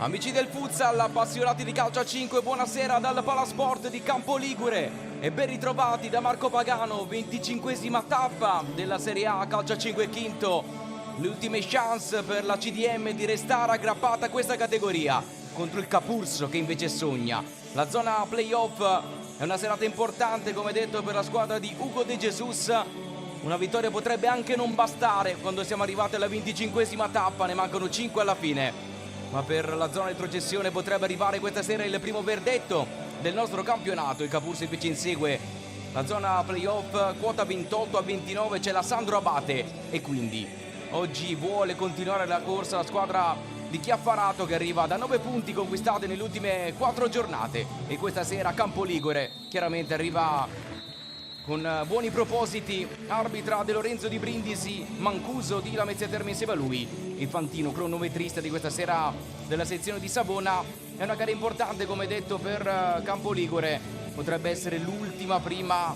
Amici del futsal, appassionati di calcio a 5, buonasera dal Palasport di Campo Ligure e ben ritrovati da Marco Pagano, 25esima tappa della Serie A calcio a 5 quinto. Le ultime chance per la CDM di restare aggrappata a questa categoria contro il Capurso che invece sogna. La zona playoff è una serata importante, come detto, per la squadra di Hugo De Jesus. Una vittoria potrebbe anche non bastare quando siamo arrivati alla 25esima tappa, ne mancano 5 alla fine. Ma per la zona retrocessione potrebbe arrivare questa sera il primo verdetto del nostro campionato. Il Capurso invece insegue la zona playoff, quota 28 a 29 c'è la Sandro Abate e quindi oggi vuole continuare la corsa la squadra di Chiaffarato, che arriva da 9 punti conquistati nelle ultime 4 giornate, e questa sera Campo Ligure chiaramente arriva con buoni propositi. Arbitra De Lorenzo di Brindisi, Mancuso di Lamezia Terme insieme a lui. Il Fantino, cronometrista di questa sera della sezione di Savona. È una gara importante, come detto, per Campo Ligure. Potrebbe essere l'ultima prima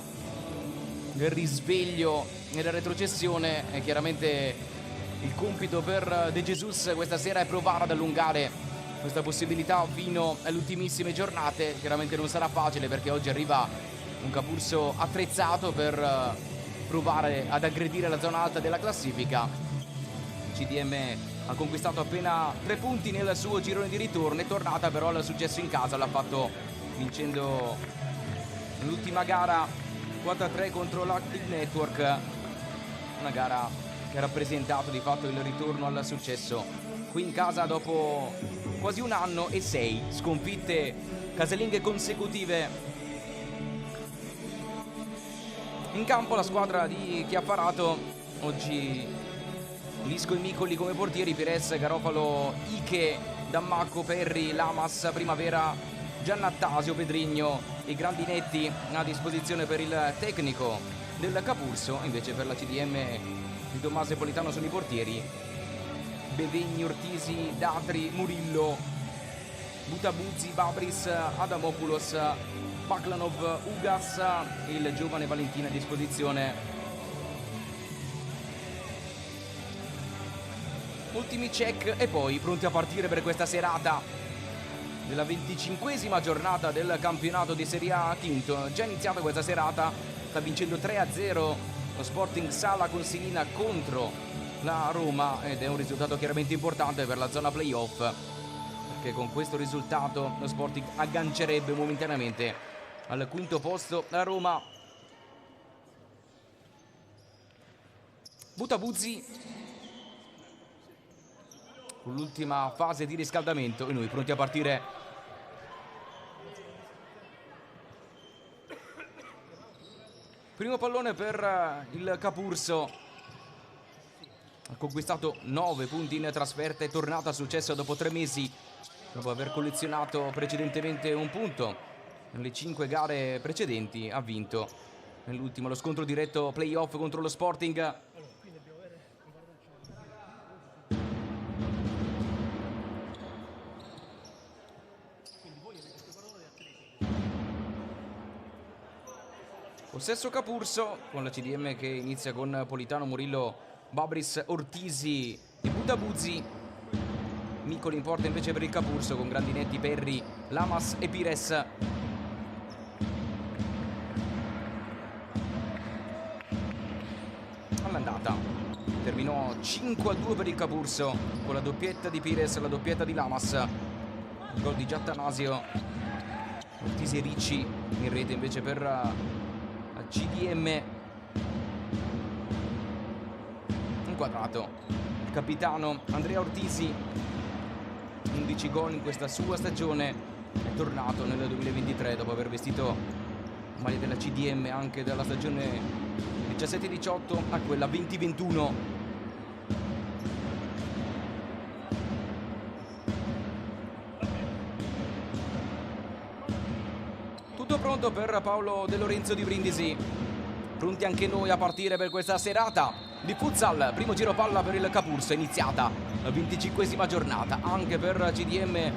del risveglio nella retrocessione, e chiaramente il compito per De Jesus questa sera è provare ad allungare questa possibilità fino alle ultimissime giornate. Chiaramente non sarà facile, perché oggi arriva un Capurso attrezzato per provare ad aggredire la zona alta della classifica. CDM ha conquistato appena 3 punti nel suo girone di ritorno, è tornata però al successo in casa, l'ha fatto vincendo l'ultima gara 4-3 contro l'Active Network, una gara che ha rappresentato di fatto il ritorno al successo qui in casa dopo quasi 1 anno e 6 sconfitte casalinghe consecutive. In campo la squadra di Chiaffarato, oggi Lisco e Micoli come portieri, Pires, Garofalo, Iche, Dammacco, Perri, Lamas, Primavera, Giannattasio, Pedrigno e Grandinetti a disposizione per il tecnico del Capurso. Invece per la CDM di Tommaso e Politano sono i portieri: Bevegni, Ortisi, Datri, Murillo, Butabuzzi, Babris, Adamopoulos, Baklanov, Ugas e il giovane Valentina a disposizione. Ultimi check e poi pronti a partire per questa serata della 25esima giornata del campionato di Serie A quinto. Già iniziata questa serata, sta vincendo 3-0 lo Sporting Sala Consilina contro la Roma, ed è un risultato chiaramente importante per la zona playoff, perché con questo risultato lo Sporting aggancerebbe momentaneamente al quinto posto la Roma. Butabuzzi con l'ultima fase di riscaldamento e noi pronti a partire. Primo pallone per il Capurso, ha conquistato 9 punti in trasferta, è tornato al successo dopo 3 mesi, dopo aver collezionato precedentemente un punto nelle 5 gare precedenti. Ha vinto nell'ultimo lo scontro diretto playoff contro lo Sporting. Possesso Capurso con la CDM che inizia con Politano, Murillo, Babris, Ortisi e Butabuzzi. Micoli in porta invece per il Capurso con Grandinetti, Perri, Lamas e Pires. All'andata terminò 5-2 per il Capurso con la doppietta di Pires e la doppietta di Lamas. Il gol di Giattanasio, Ortisi e Ricci in rete invece per la CDM. Inquadrato il capitano Andrea Ortisi, 11 gol in questa sua stagione, è tornato nel 2023 dopo aver vestito maglia della CDM anche dalla stagione 17-18 a quella 20-21. Tutto pronto per Paolo De Lorenzo di Brindisi, pronti anche noi a partire per questa serata di futsal. Primo giro palla per il Capurso, è iniziata la 25esima giornata anche per CDM e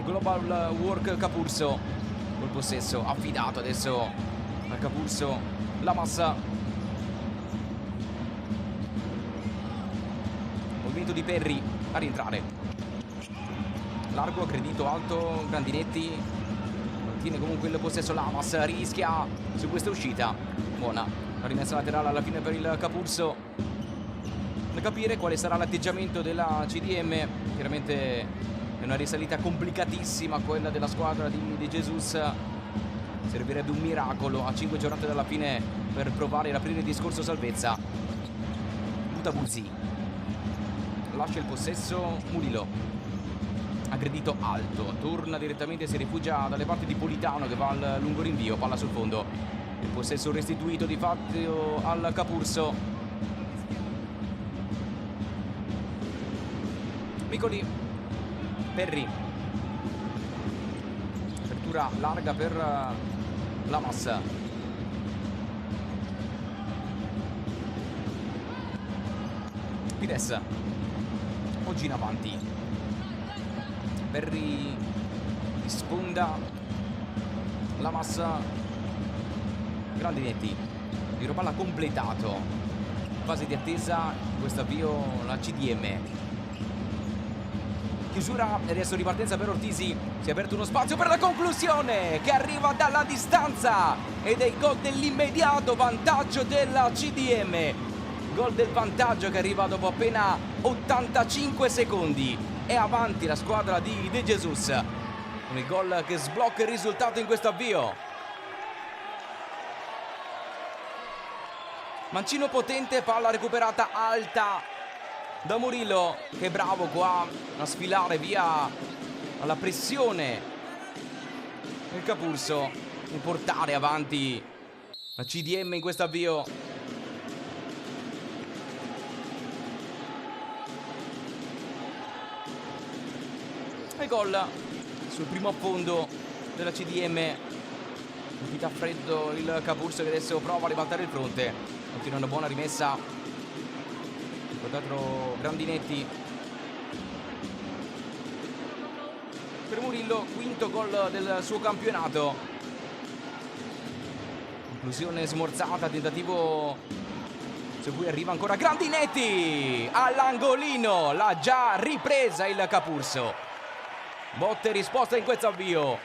Global Work Capurso, col possesso affidato adesso al Capurso la massa. Movimento di Perri a rientrare, largo, aggredito alto, Grandinetti mantiene comunque il possesso. Lamas rischia su questa uscita, buona la rimessa laterale alla fine per il Capurso. Da capire quale sarà l'atteggiamento della CDM. Chiaramente è una risalita complicatissima quella della squadra di De Jesus. Servirebbe un miracolo a 5 giornate dalla fine per provare ad aprire il discorso salvezza. Mutabuzzi lascia il possesso, Murillo aggredito alto, torna direttamente, si rifugia dalle parti di Politano che va al lungo rinvio, palla sul fondo, il possesso restituito di fatto al Capurso. Micoli, Perri, apertura larga per Lamas, Pires oggi in avanti, Perri di sponda, Lamas, Grandinetti, giro palla completato, fase di attesa, in questo avvio la CDM. Chiusura e adesso ripartenza per Ortisi. Si è aperto uno spazio per la conclusione che arriva dalla distanza ed è il gol dell'immediato vantaggio della CDM. Gol del vantaggio che arriva dopo appena 85 secondi. È avanti la squadra di De Jesus con il gol che sblocca il risultato in questo avvio. Mancino potente, palla recuperata alta da Murillo, che è bravo qua a sfilare via alla pressione del Capurso e portare avanti la CDM in questo avvio. E gol sul primo affondo della CDM. Partita a freddo il Capurso che adesso prova a ribaltare il fronte. Continua una buona rimessa quadrato Grandinetti per Murillo, quinto gol del suo campionato. Conclusione smorzata, tentativo su cui arriva ancora Grandinetti all'angolino, l'ha già ripresa il Capurso. Botte e risposta in questo avvio,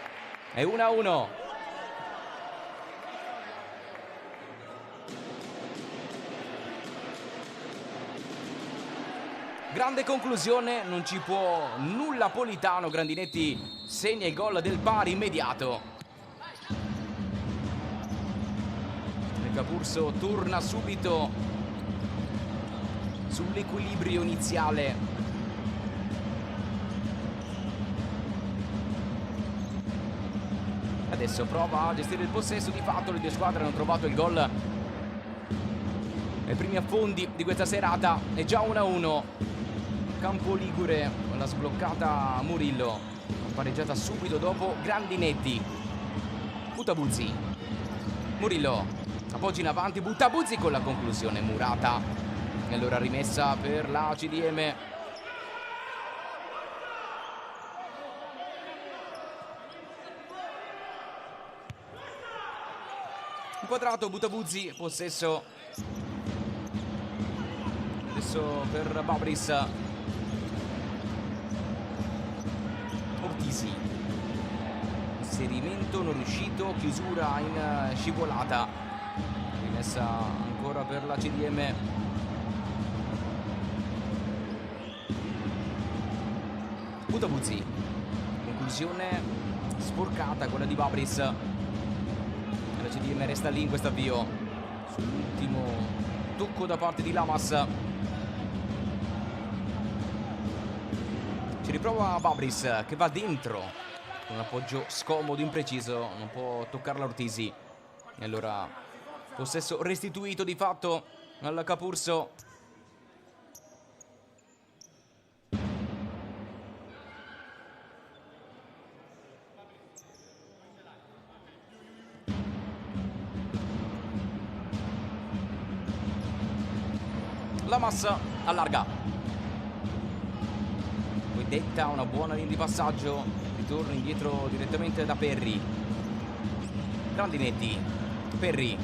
è 1-1. Grande conclusione, non ci può nulla Politano. Grandinetti segna il gol del pari immediato. Il Capurso torna subito sull'equilibrio iniziale. Adesso prova a gestire il possesso, di fatto le due squadre hanno trovato il gol nei primi affondi di questa serata. È già 1-1. Campo Ligure con la sbloccata Murillo, pareggiata subito dopo Grandinetti. Mutabuzzi, Murillo appoggia in avanti, Mutabuzzi con la conclusione murata e allora rimessa per la CDM. Inquadrato Mutabuzzi, possesso adesso per Babris. Ortisi, inserimento non riuscito, chiusura in scivolata, rimessa ancora per la CDM. Mutabuzzi, conclusione sporcata quella di Babris. La CDM resta lì in questo avvio. Sull'ultimo tocco da parte di Lamas. Ci riprova Babris che va dentro con un appoggio scomodo, impreciso, non può toccarla Ortisi. E allora possesso restituito di fatto al Capurso. Lamas allarga. Detta una buona linea di passaggio, ritorno indietro direttamente da Perri. Grandinetti, Perri,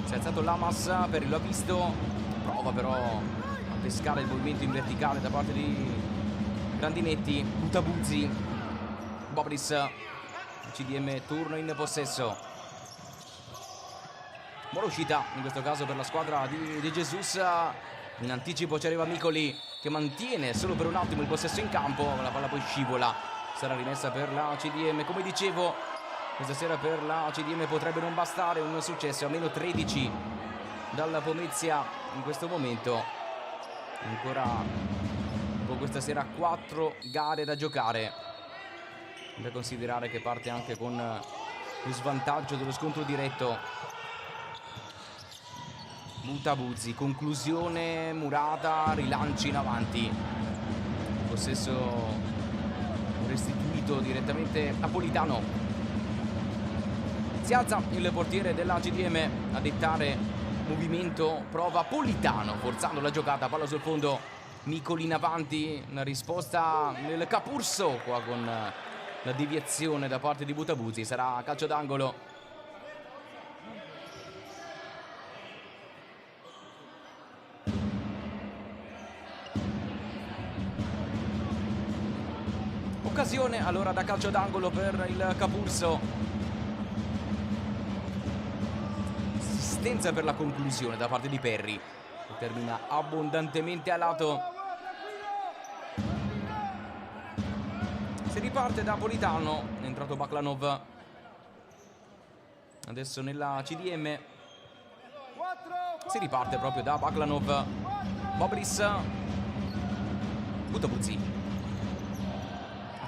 si è alzato Lamas, Perri lo ha visto, prova però a pescare il movimento in verticale da parte di Grandinetti, Butabuzzi, Bobris, CDM turno in possesso. Buona uscita in questo caso per la squadra di De Jesus. In anticipo ci arriva Micoli che mantiene solo per un attimo il possesso in campo, la palla poi scivola, sarà rimessa per la CDM. Come dicevo, questa sera per la CDM potrebbe non bastare un successo, a meno 13 dalla Pomezia in questo momento. Ancora dopo questa sera 4 gare da giocare, da considerare che parte anche con lo svantaggio dello scontro diretto. Butabuzzi, conclusione murata, rilanci in avanti, possesso restituito direttamente a Politano. Si alza il portiere della CDM a dettare movimento, prova Politano forzando la giocata, palla sul fondo, Micoli in avanti, una risposta nel Capurso qua con la deviazione da parte di Butabuzzi, sarà calcio d'angolo. Occasione allora da calcio d'angolo per il Capurso. Assistenza per la conclusione da parte di Perri, che termina abbondantemente a lato. Si riparte da Politano, è entrato Baklanov. Adesso nella CDM si riparte proprio da Baklanov. Bobris, Butabuzzi.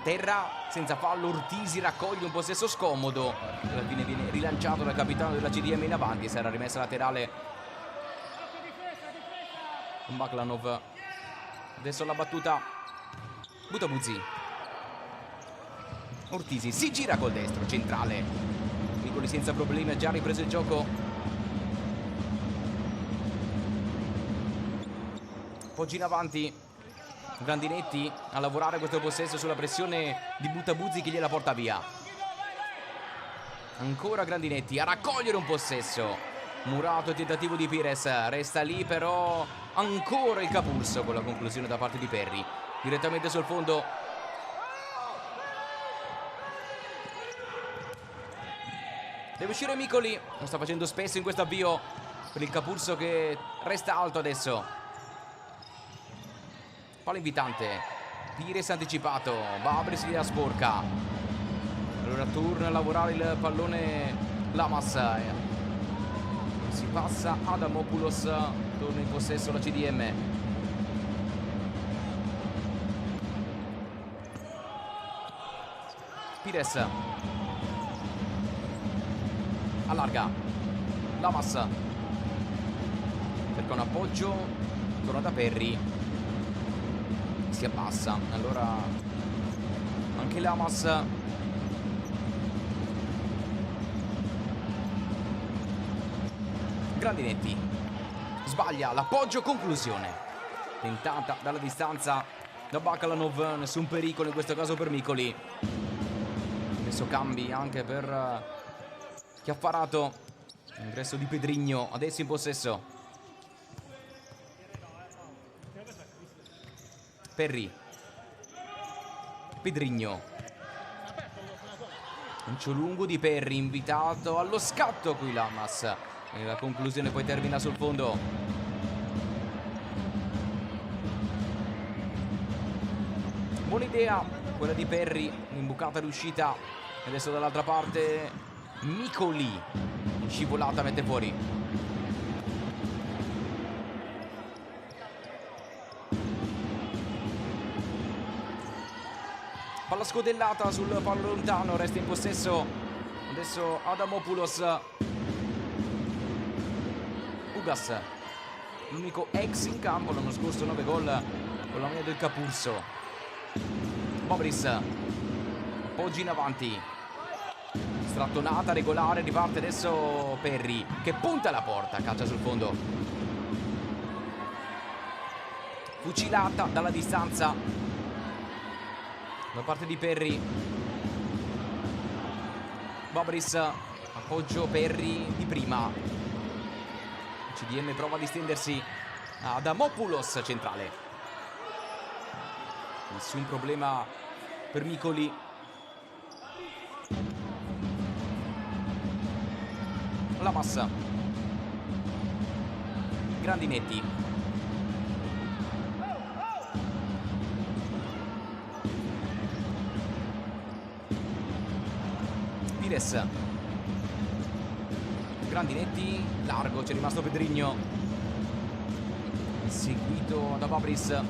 Terra senza fallo, Ortisi raccoglie un possesso scomodo, alla fine viene rilanciato dal capitano della CDM in avanti, sarà rimessa laterale con Baklanov. Adesso la battuta Butabuzzi, Ortisi si gira col destro, centrale, Micoli senza problemi, ha già ripreso il gioco. Poggi in avanti Grandinetti a lavorare questo possesso sulla pressione di Butabuzzi che gliela porta via. Ancora Grandinetti a raccogliere un possesso. Murato il tentativo di Pires, resta lì però ancora il Capurso con la conclusione da parte di Perri. Direttamente sul fondo. Deve uscire Micoli, lo sta facendo spesso in questo avvio per il Capurso che resta alto adesso. Palla invitante, Pires anticipato, Babri si la sporca. Allora torna a lavorare il pallone Lamas. Si passa Adamopoulos, torna in possesso la CDM. Pires allarga, Lamas cerca un appoggio, torna da Perri. Si abbassa, allora anche Lamas. Grandinetti sbaglia l'appoggio, conclusione tentata dalla distanza da Baklanov, nessun pericolo in questo caso per Micoli. Adesso cambi anche per Chiaffarato, ingresso di Pedrigno, adesso in possesso Perri, Pedrigno, lancio lungo di Perri, invitato allo scatto qui Lamas, e la conclusione poi termina sul fondo. Buona idea quella di Perri, un'imbucata riuscita, e adesso dall'altra parte Micoli, in scivolata mette fuori. Palla scodellata sul palo lontano, resta in possesso adesso Adamopoulos. Ugas, l'unico ex in campo, l'anno scorso 9 gol con la maglia del Capurso. Bobris, appoggi in avanti, strattonata regolare, riparte adesso Perri che punta alla porta, calcia sul fondo, fucilata dalla distanza da parte di Perri. Bobris, appoggio Perri di prima. CDM prova a distendersi. Adamopoulos centrale. Nessun problema per Micoli. Lamas. Grandinetti. Pires. Grandinetti, largo, c'è rimasto Pedrigno. Seguito da Fabris.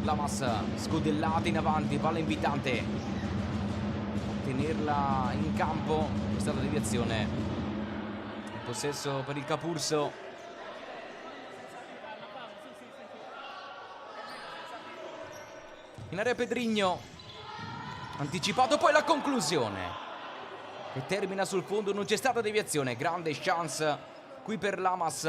Lamas, scodellata in avanti, palla invitante. Tenerla in campo, è stata deviazione. In possesso per il Capurso. In area Pedrigno. Anticipato, poi la conclusione. Che termina sul fondo, non c'è stata deviazione. Grande chance qui per Lamas.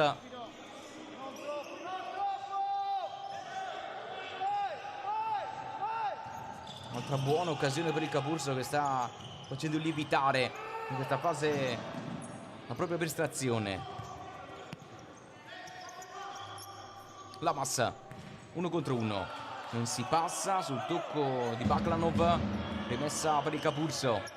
Un'altra buona occasione per il Capurso, che sta facendo lievitare in questa fase la propria prestazione. Lamas 1 contro 1, non si passa sul tocco di Baklanov. Rimessa per il Capurso.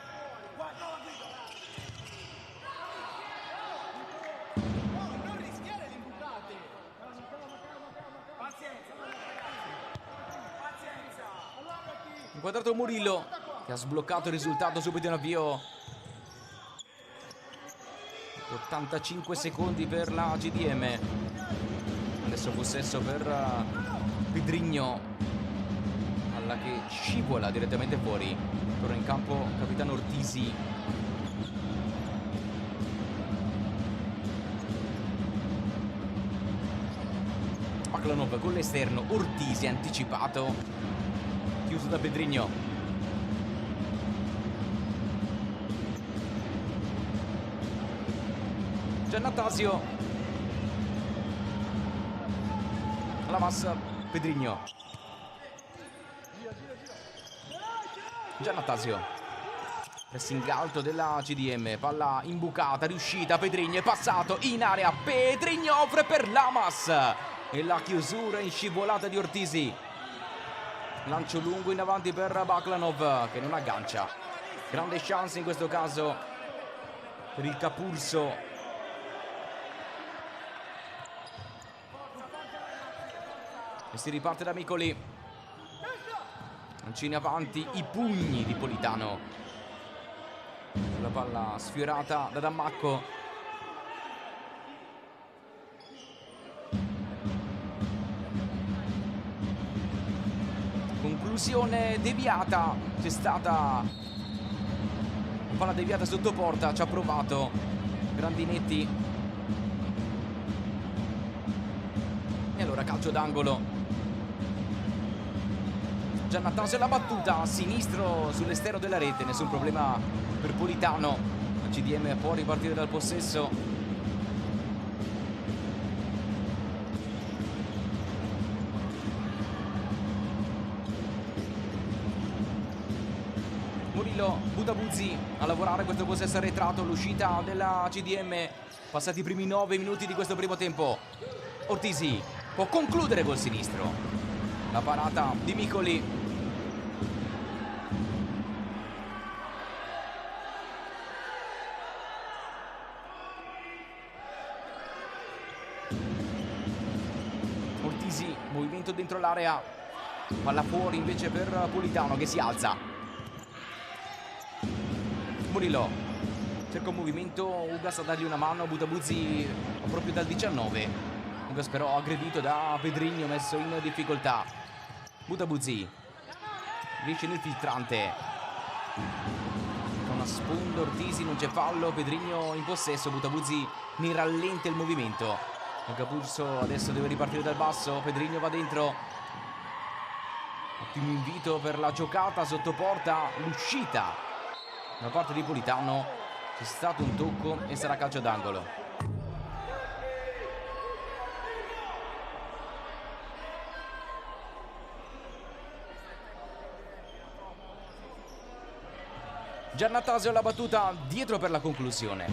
Inquadrato Murillo, che ha sbloccato il risultato subito in avvio. 85 secondi per la GDM. Adesso possesso per Pedrigno. Palla che scivola direttamente fuori. Torna in campo capitano Ortisi. Baklanov con l'esterno. Ortisi anticipato. Chiuso da Pedrigno. Giannattasio. Lamas, Pedrigno. Giannattasio. Pressing alto della CDM. Palla imbucata, riuscita. Pedrigno è passato in area. Pedrigno offre per Lamas. E la chiusura in scivolata di Ortisi. Lancio lungo in avanti per Baklanov, che non aggancia. Grande chance in questo caso per il Capurso. E si riparte da Micoli. Lancini avanti, i pugni di Politano. La palla sfiorata da Dammacco. Conclusione deviata. C'è stata una palla deviata sotto porta. Ci ha provato Grandinetti. E allora calcio d'angolo. Giannattasio la battuta a sinistro sull'esterno della rete. Nessun problema per Politano. La CDM può ripartire dal possesso. Murillo, Butabuzzi a lavorare questo possesso arretrato. L'uscita della CDM. Passati i primi 9 minuti di questo primo tempo. Ortisi può concludere col sinistro. La parata di Micoli. Ortisi, movimento dentro l'area. Palla fuori invece per Politano, che si alza. Murillo cerca un movimento. Ugas a dargli una mano. Butabuzzi proprio dal 19. Ugas però aggredito da Pedrigno, messo in difficoltà. Butabuzzi riesce nel filtrante. Con una sponda Ortisi, non c'è fallo. Pedrigno in possesso. Butabuzzi ne rallenta il movimento. Il Capurso adesso deve ripartire dal basso. Pedrigno va dentro. Ottimo invito per la giocata sotto porta. L'uscita da parte di Politano. C'è stato un tocco e sarà calcio d'angolo. Giannattasio alla battuta dietro per la conclusione.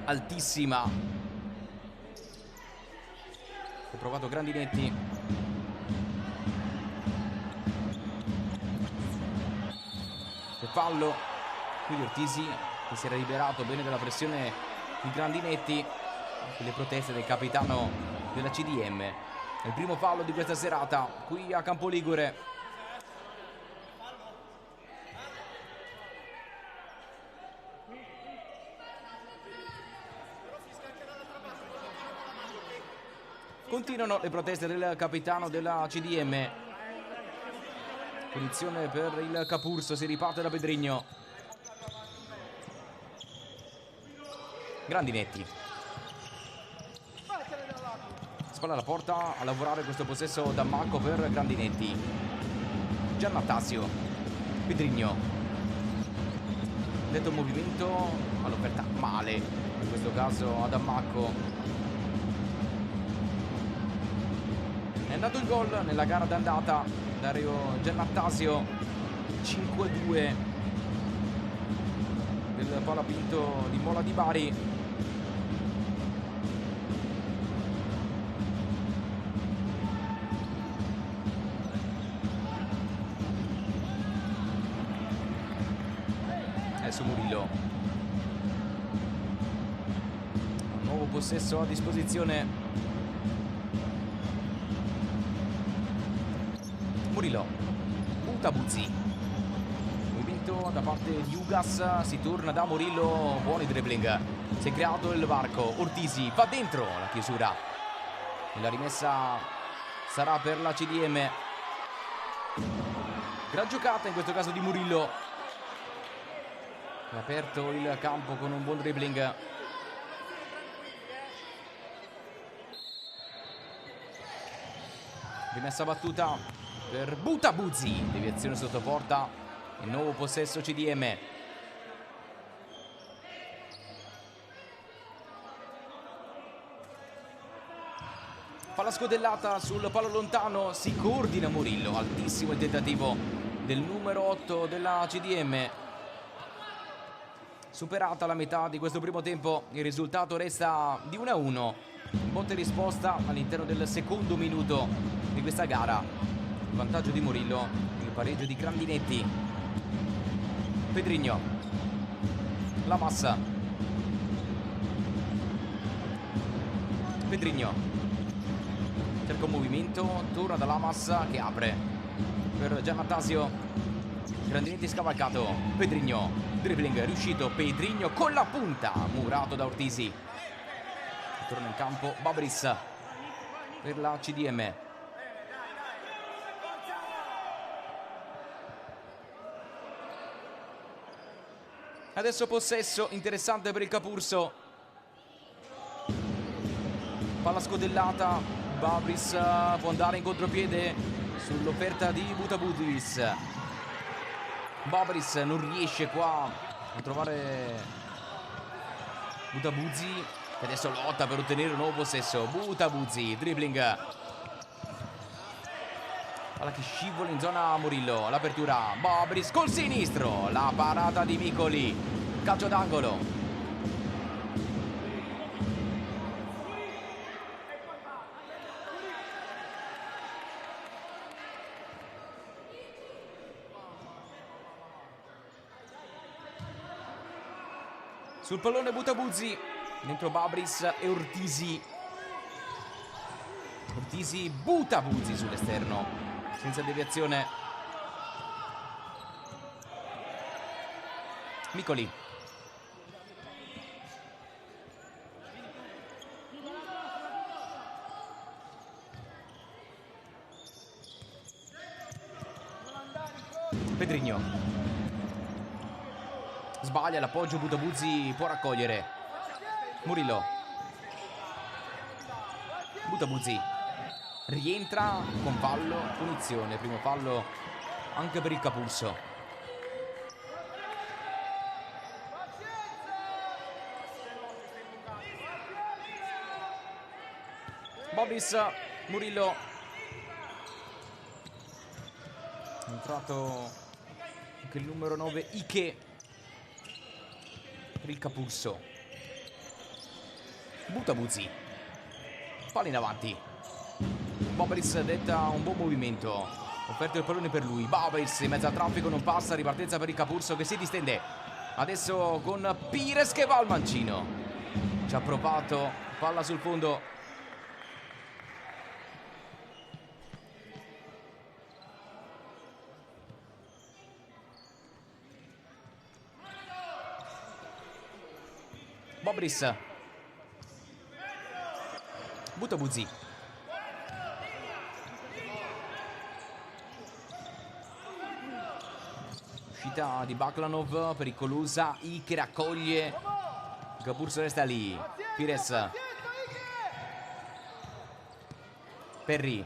Altissima. Ha provato Grandinetti. fallo. Qui Ortisi che si era liberato bene dalla pressione di Grandinetti, le proteste del capitano della CDM. È il primo fallo di questa serata qui a Campoligure. Continuano le proteste del capitano della CDM. Punizione per il Capurso, si riparte da Pedrigno. Grandinetti. Spalla alla porta, a lavorare questo possesso da Marco per Grandinetti. Giannattasio. Pedrigno. Detto movimento all'offerta male, in questo caso ad Ammacco. È andato il gol nella gara d'andata, Dario Giannattasio, 5-2 del Palapinto di Mola di Bari. Adesso Murillo. Un nuovo possesso a disposizione. Murillo, Mutabuzzi, movimento da parte di Ugas, si torna da Murillo, buoni dribbling, si è creato il varco, Ortisi va dentro, la chiusura e la rimessa sarà per la CDM. Gran giocata in questo caso di Murillo, ha aperto il campo con un buon dribbling. Rimessa battuta per Mutabuzzi, deviazione sotto porta e nuovo possesso CDM. Palla scodellata sul palo lontano, si coordina Murillo, altissimo il tentativo del numero 8 della CDM. Superata la metà di questo primo tempo, il risultato resta di 1-1. Botta e risposta all'interno del secondo minuto di questa gara. Il vantaggio di Murillo, il pareggio di Grandinetti. Pedrigno. La massa. Pedrigno. Cerca un movimento, torna dalla massa che apre per Giannattasio. Grandinetti scavalcato. Pedrigno. Dribbling riuscito. Pedrigno con la punta. Murato da Ortisi. Torna in campo Babris per la CDM. Adesso possesso interessante per il Capurso. Palla scodellata, Babris può andare in contropiede sull'offerta di Mutabuzzi. Babris non riesce qua a trovare Mutabuzzi, che adesso lotta per ottenere un nuovo possesso. Mutabuzzi, dribbling. Palla che scivola in zona Murillo, l'apertura Babris col sinistro, la parata di Micoli, calcio d'angolo. Sul pallone Mutabuzzi, dentro Babris e Ortisi. Ortisi, Mutabuzzi sull'esterno, senza deviazione. Micoli. Pedrigno. Sbaglia l'appoggio, Mutabuzzi può raccogliere. Murillo. Mutabuzzi rientra con fallo, punizione, primo fallo anche per il Capurso. Babris, Murillo. È entrato anche il numero 9 Ike per il Capurso. Mutabuzzi. Palla in avanti. Babris detta un buon movimento. Offerto il pallone per lui. Bobris in mezzo al traffico, non passa. Ripartenza per il Capurso che si distende. Adesso con Pires che va al mancino. Ci ha provato. Palla sul fondo. Bobris. Butta Buzzi. Uscita di Baklanov, pericolosa. Ike raccoglie. Capurso resta lì. Pires. Perry.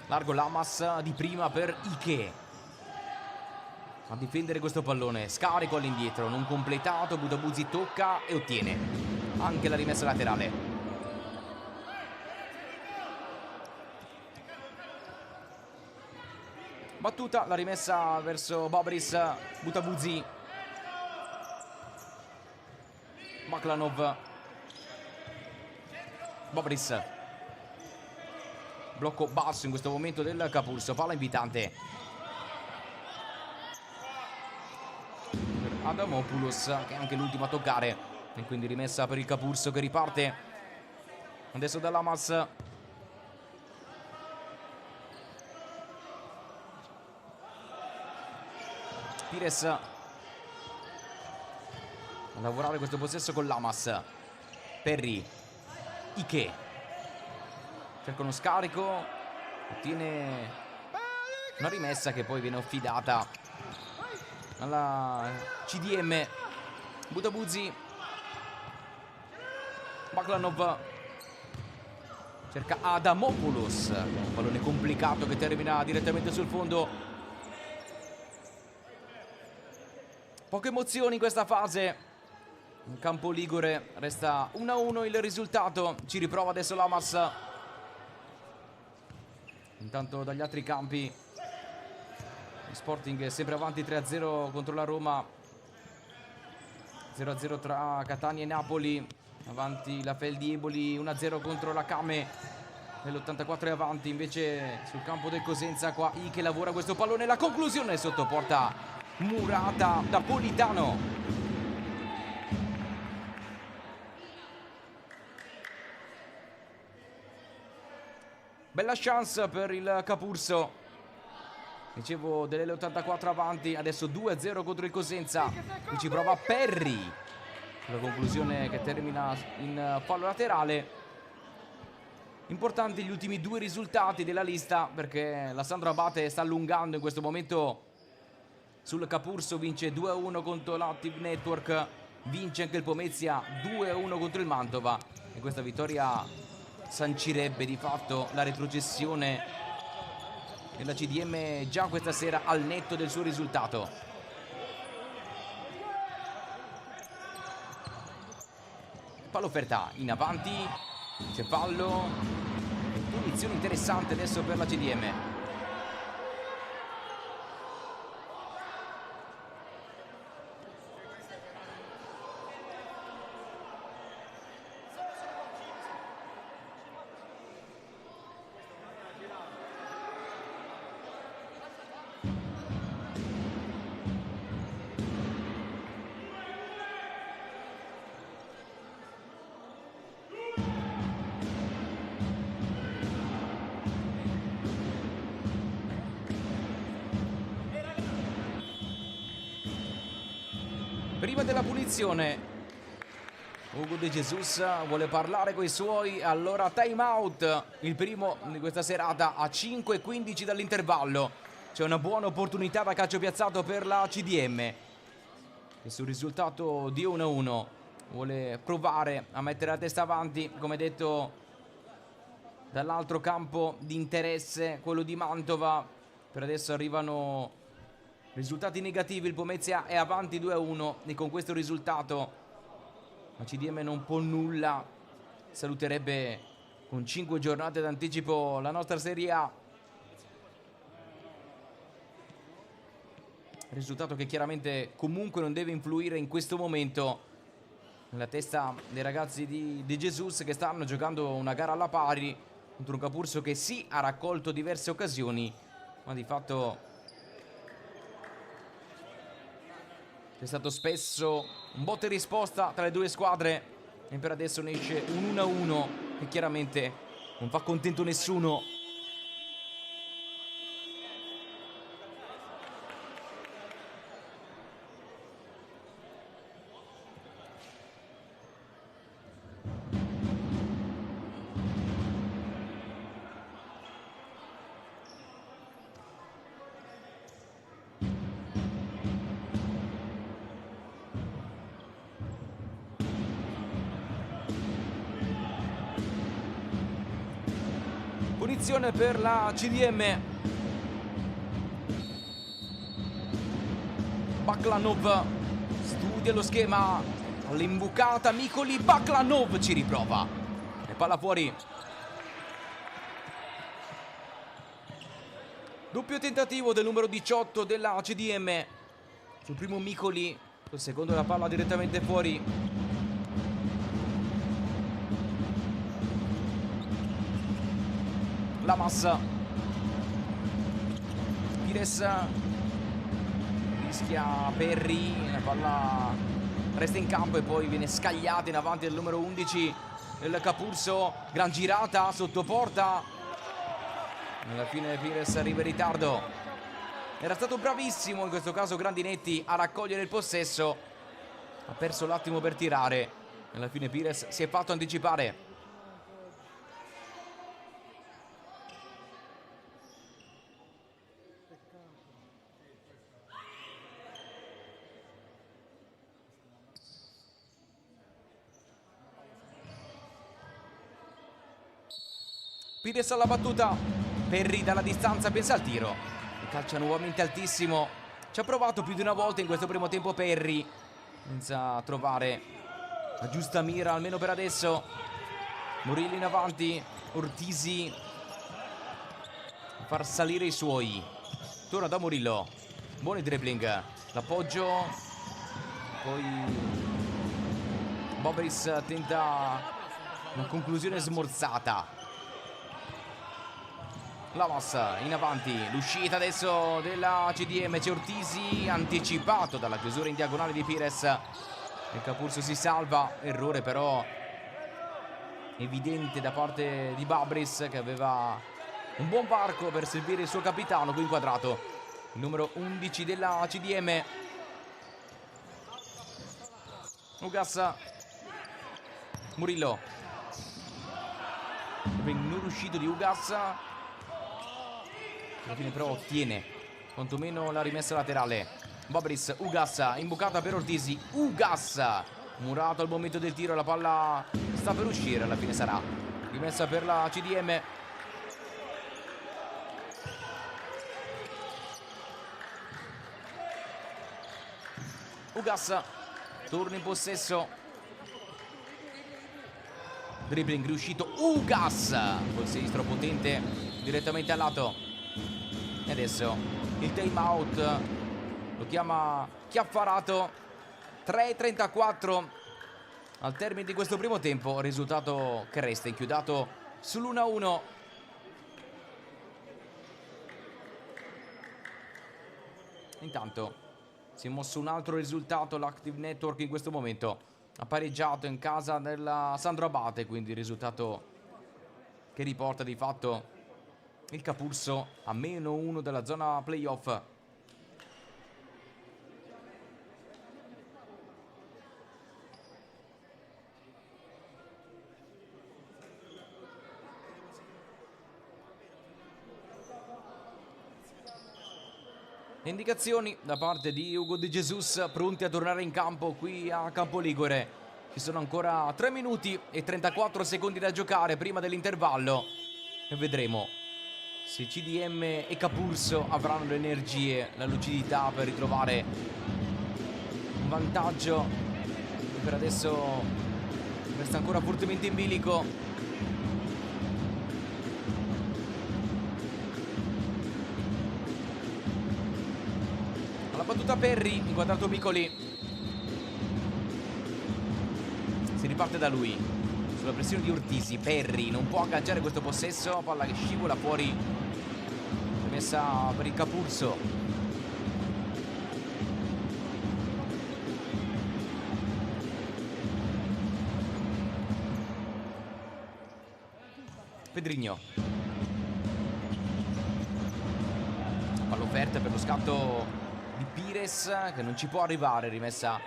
Largo Lamas di prima per Ike. A difendere questo pallone. Scarico all'indietro, non completato. Butabuzzi tocca e ottiene anche la rimessa laterale. Battuta la rimessa verso Bobris. Butabuzzi. Baklanov. Bobris. Blocco basso in questo momento del Capurso. Palla invitante. Adamopoulos che è anche l'ultimo a toccare e quindi rimessa per il Capurso che riparte adesso da Lamas. Pires a lavorare questo possesso con Lamas. Perry. Ike cerca uno scarico, ottiene una rimessa che poi viene affidata alla CDM. Butabuzzi. Baklanov cerca Adamopoulos, un pallone complicato che termina direttamente sul fondo. Poche emozioni in questa fase. In campo ligure resta 1-1 il risultato. Ci riprova adesso Lamas. Intanto dagli altri campi Sporting è sempre avanti 3-0 contro la Roma, 0-0 tra Catania e Napoli, avanti la Feldieboli, 1-0 contro la Came, nell'84 è avanti invece sul campo del Cosenza. Qua Ike lavora questo pallone, la conclusione sotto porta murata da Politano. Bella chance per il Capurso. Dicevo dell'84 avanti, adesso 2-0 contro il Cosenza. Qui ci prova Perry. La conclusione che termina in fallo laterale. Importanti gli ultimi due risultati della lista perché la Sandro Abate sta allungando in questo momento sul Capurso. Vince 2-1 contro l'Active Network. Vince anche il Pomezia 2-1 contro il Mantova. E questa vittoria sancirebbe di fatto la retrocessione della CDM già questa sera al netto del suo risultato. Fallo offerta in avanti, c'è fallo, punizione interessante adesso per la CDM. Prima della punizione Hugo De Jesus vuole parlare con i suoi, allora time out, il primo di questa serata a 5:15 dall'intervallo. C'è una buona opportunità da calcio piazzato per la CDM che sul risultato di 1-1 vuole provare a mettere la testa avanti. Come detto, dall'altro campo di interesse, quello di Mantova, per adesso arrivano risultati negativi. Il Pomezia è avanti 2-1 e con questo risultato la CDM non può nulla, saluterebbe con 5 giornate d'anticipo la nostra Serie A. Risultato che chiaramente comunque non deve influire in questo momento nella testa dei ragazzi di De Jesus, che stanno giocando una gara alla pari contro un Capurso che sì ha raccolto diverse occasioni, ma di fatto c'è stato spesso un botta e risposta tra le due squadre e per adesso ne esce un 1-1 che chiaramente non fa contento nessuno. Punizione per la CDM. Baklanov studia lo schema all'imbucata. Micoli, Baklanov ci riprova e palla fuori. Doppio tentativo del numero 18 della CDM. Sul primo Micoli, sul secondo la palla direttamente fuori. La massa. Pires rischia Perry, la palla resta in campo e poi viene scagliata in avanti del numero 11 del Capurso. Gran girata sotto porta. Alla fine Pires arriva in ritardo. Era stato bravissimo in questo caso Grandinetti a raccogliere il possesso. Ha perso l'attimo per tirare. Alla fine Pires si è fatto anticipare. Pires alla battuta. Perry dalla distanza pensa al tiro. Calcia nuovamente altissimo. Ci ha provato più di una volta in questo primo tempo Perry, senza trovare la giusta mira, almeno per adesso. Murillo in avanti. Ortisi a far salire i suoi. Torna da Murillo. Buon dribbling. L'appoggio. Poi Bobris tenta una conclusione smorzata. La mossa in avanti, l'uscita adesso della CDM. C'è Ortisi anticipato dalla chiusura in diagonale di Pires. Il Capurso si salva. Errore però evidente da parte di Babris, che aveva un buon varco per servire il suo capitano. Qui inquadrato il numero 11 della CDM, Ugas. Murillo, non riuscito di Ugas. Alla fine però ottiene quantomeno la rimessa laterale. Babris, Ugas, imbucata per Ortisi. Ugas, murato al momento del tiro, la palla sta per uscire, alla fine sarà rimessa per la CDM. Ugas torna in possesso. Dribbling riuscito. Ugas col sinistro potente direttamente al lato. E adesso il time out lo chiama Chiaffarato. 3:34 al termine di questo primo tempo, risultato che resta inchiodato sull'1-1. Intanto si è mosso un altro risultato. l'Active Network in questo momento ha pareggiato in casa della Sandro Abate, quindi il risultato che riporta di fatto il Capurso a -1 della zona playoff. Indicazioni da parte di Ugo De Jesus, pronti a tornare in campo qui a Campoligure. Ci sono ancora 3 minuti e 34 secondi da giocare prima dell'intervallo e vedremo se CDM e Capurso avranno le energie, la lucidità per ritrovare un vantaggio che per adesso resta ancora fortemente in bilico. Alla battuta Perry, inquadrato Micoli. Si riparte da lui. sulla pressione di Ortisi. Perry non può agganciare questo possesso, palla che scivola fuori, messa per il Capurso. Pedrigno, palla offerta per lo scatto di Pires che non ci può arrivare, rimessa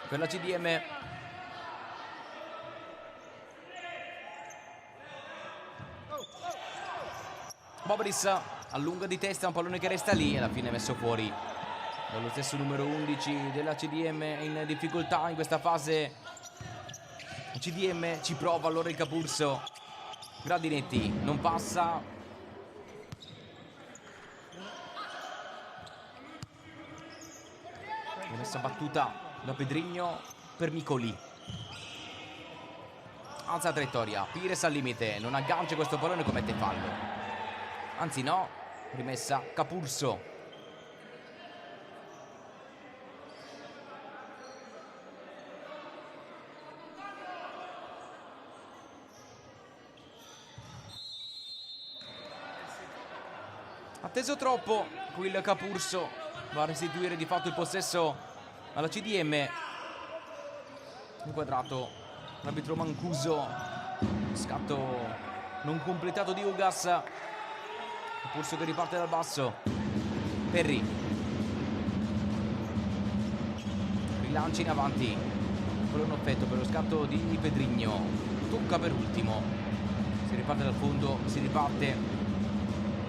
per la CDM. Bobris allunga di testa un pallone che resta lì e alla fine è messo fuori dallo stesso numero 11 della CDM in difficoltà in questa fase. CDM ci prova allora il Capurso. Grandinetti non passa. Messa battuta da Pedrigno per Micoli. Alza la traiettoria, Pires al limite, non aggancia questo pallone, commette fallo. Anzi no, rimessa Capurso. Atteso troppo, qui il Capurso va a restituire di fatto il possesso alla CDM. Inquadrato l'arbitro Mancuso, scatto non completato di Ugas. Capurso che riparte dal basso. Perry, rilancia in avanti, pallone offetto per lo scatto di Pedrigno. Tocca per ultimo, si riparte dal fondo, si riparte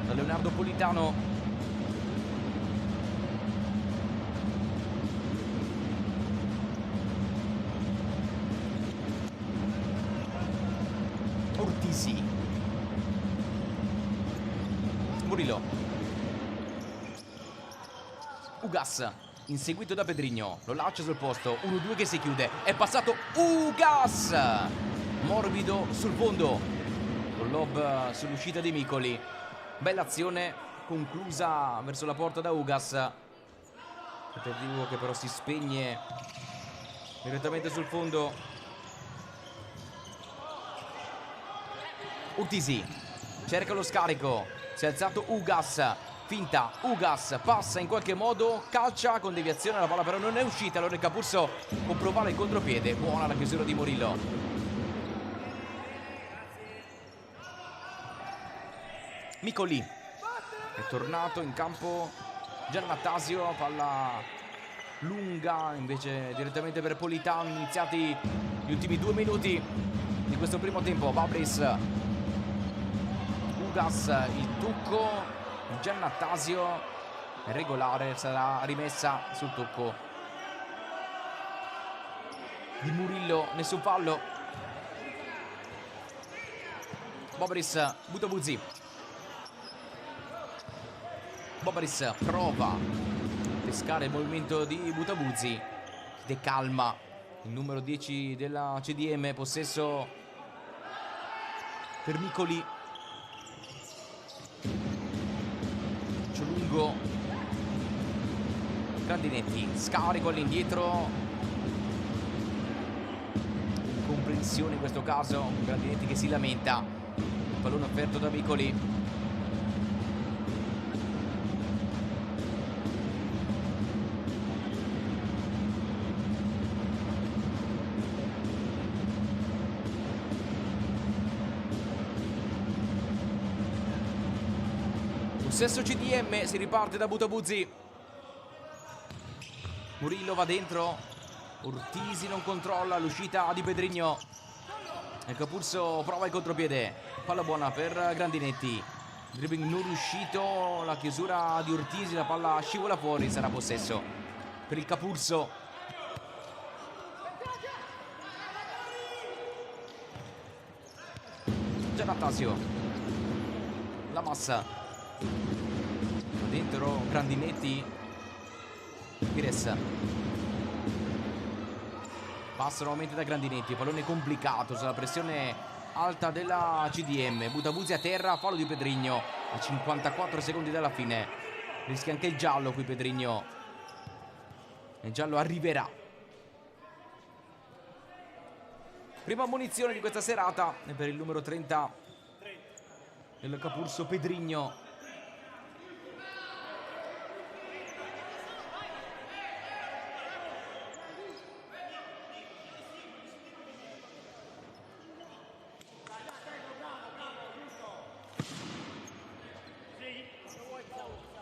da Leonardo Politano. Ortisi, Murillo, Ugas inseguito da Pedrigno, lo lascia sul posto, 1-2 che si chiude, è passato Ugas, morbido sul fondo, con lob sull'uscita di Micoli. Bella azione conclusa verso la porta da Ugas. Tentativo che però si spegne direttamente sul fondo. Ortisi cerca lo scarico, si è alzato Ugas, finta, Ugas passa in qualche modo, calcia con deviazione, la palla però non è uscita, allora il Capurso può provare il contropiede. Buona la chiusura di Murillo. Micoli è tornato in campo Giannattasio, palla lunga invece direttamente per Politano. Iniziati gli ultimi 2 minuti di questo primo tempo. Babris, Ugas, il tocco di Giannattasio è regolare, sarà rimessa sul tocco di Murillo, nessun fallo. Babris, Butabuzzi. Bobris prova a pescare il movimento di Butabuzzi, decalma il numero 10 della CDM, possesso per Micoli. Ciolungo, Grandinetti, scarico all'indietro, incomprensione in questo caso, Grandinetti che si lamenta, il pallone offerto da Micoli. Possesso CDM, si riparte da Butabuzzi. Murillo va dentro, Ortisi non controlla l'uscita di Pedrigno. Il Capurso prova il contropiede, palla buona per Grandinetti, dribbling non riuscito, la chiusura di Ortisi, la palla scivola fuori, sarà possesso per il Capurso. Giannattasio, la massa dentro, Grandinetti, Pires passa nuovamente da Grandinetti, pallone complicato sulla pressione alta della CDM. Butabuzzi a terra, fallo di Pedrigno a 54 secondi dalla fine, rischia anche il giallo qui Pedrigno, il giallo arriverà Prima munizione di questa serata per il numero 30 del Capurso, Pedrigno.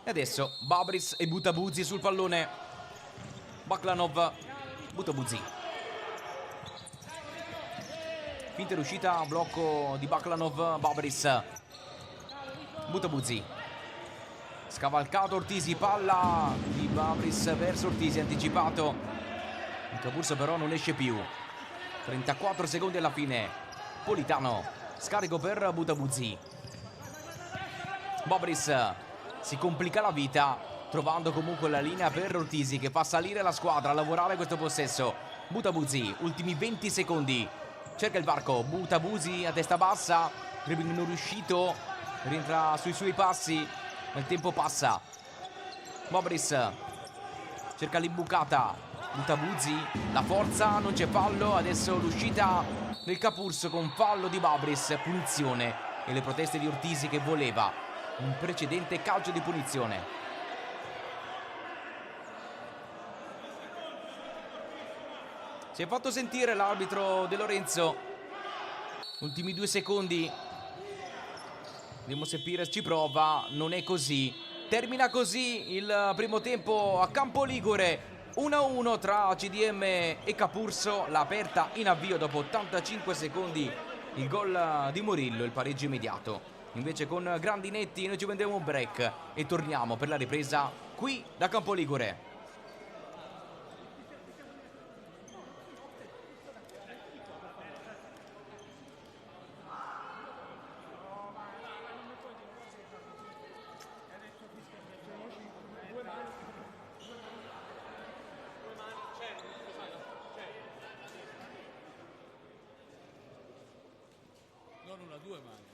E adesso Babris e Butabuzzi sul pallone. Baklanov, Butabuzzi. Finta riuscita, blocco di Baklanov, Babris. Butabuzzi. Scavalcato Ortisi, palla di Babris verso Ortisi, anticipato. Il Capurso però non esce più. 34 secondi alla fine. Politano, scarico per Butabuzzi. Babris si complica la vita, trovando comunque la linea per Ortisi, che fa salire la squadra a lavorare questo possesso. Butabuzzi, ultimi 20 secondi, cerca il varco. Butabuzzi a testa bassa, dribbling non riuscito, rientra sui suoi passi, ma il tempo passa. Babris cerca l'imbucata. Butabuzzi, la forza, non c'è fallo. Adesso l'uscita del Capurso con fallo di Babris, punizione, e le proteste di Ortisi che voleva un precedente calcio di punizione. Si è fatto sentire l'arbitro De Lorenzo. Ultimi 2 secondi. Vediamo se Pires ci prova. Non è così. Termina così il primo tempo a Campo Ligure. 1-1 tra CDM e Capurso. La aperta in avvio dopo 85 secondi. Il gol di Murillo, il pareggio immediato. Invece con Grandinetti noi ci prendiamo un break e torniamo per la ripresa qui da Campo Ligure. Non una, due mani.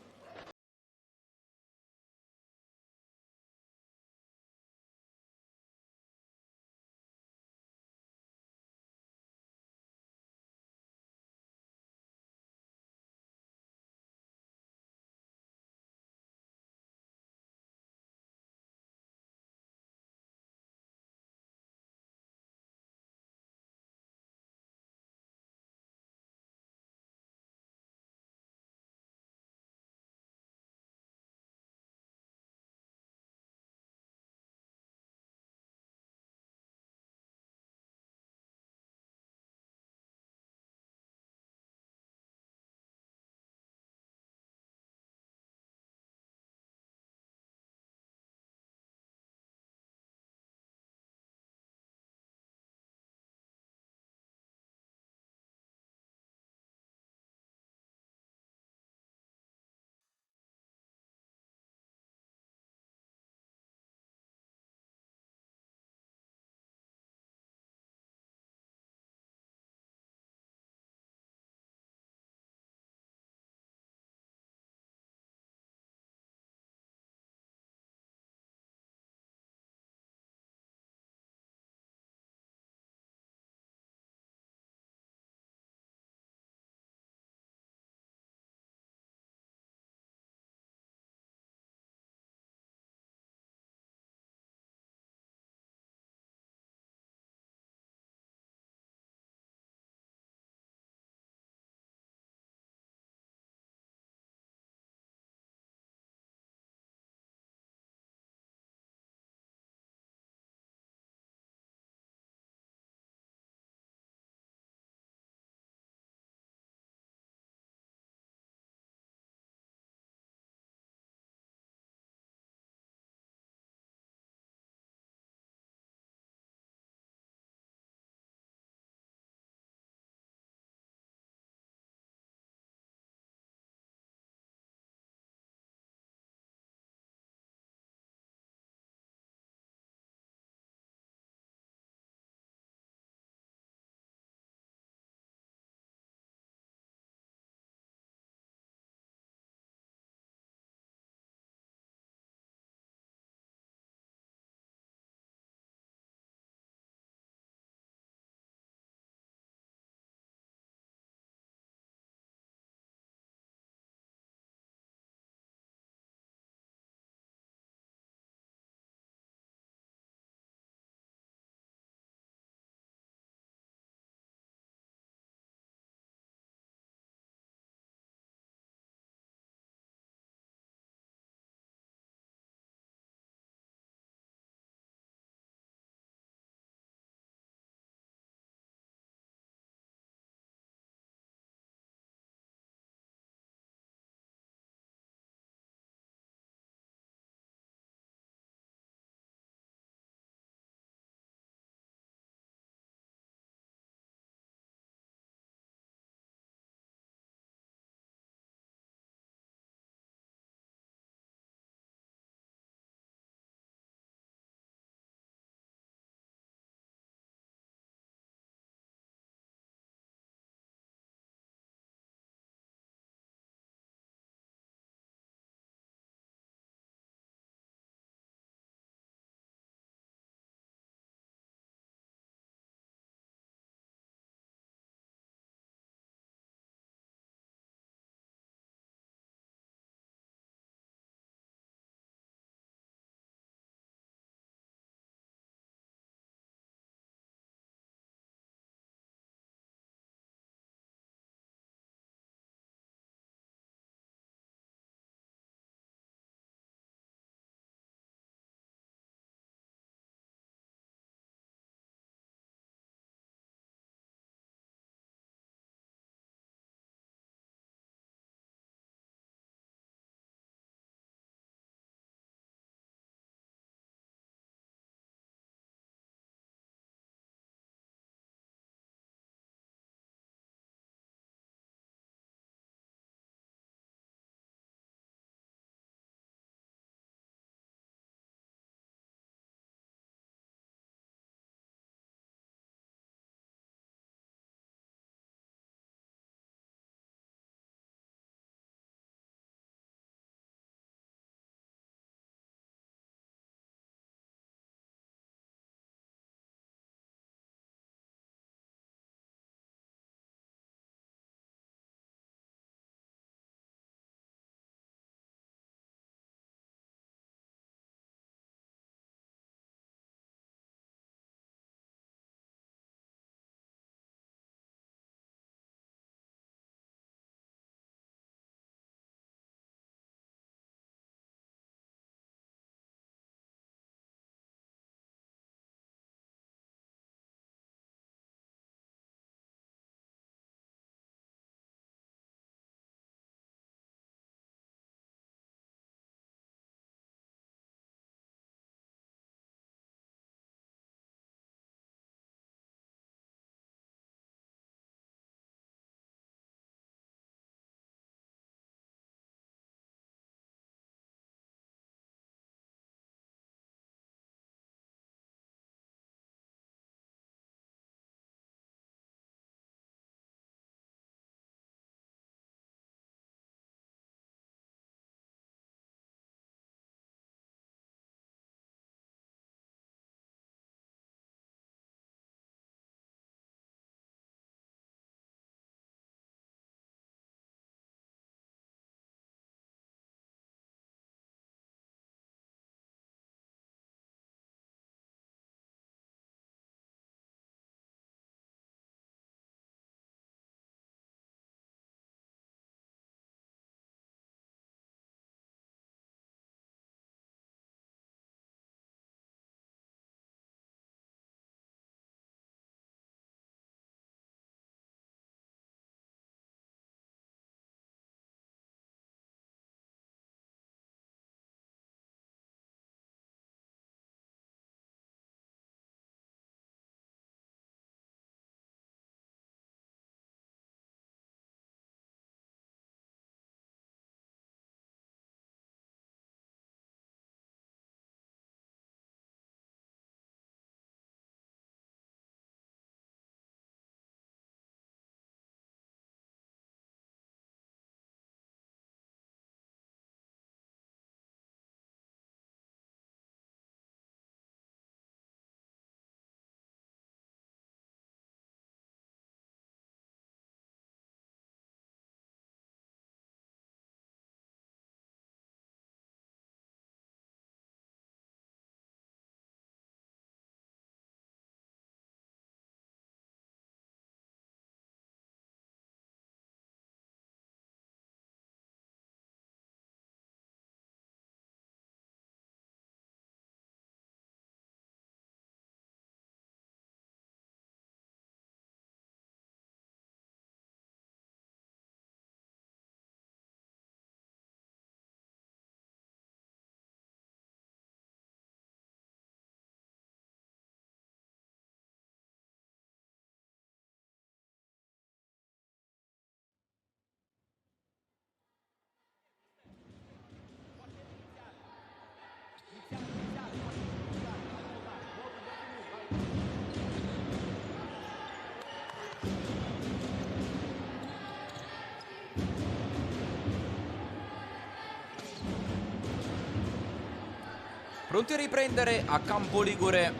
Pronti a riprendere a Campoligure.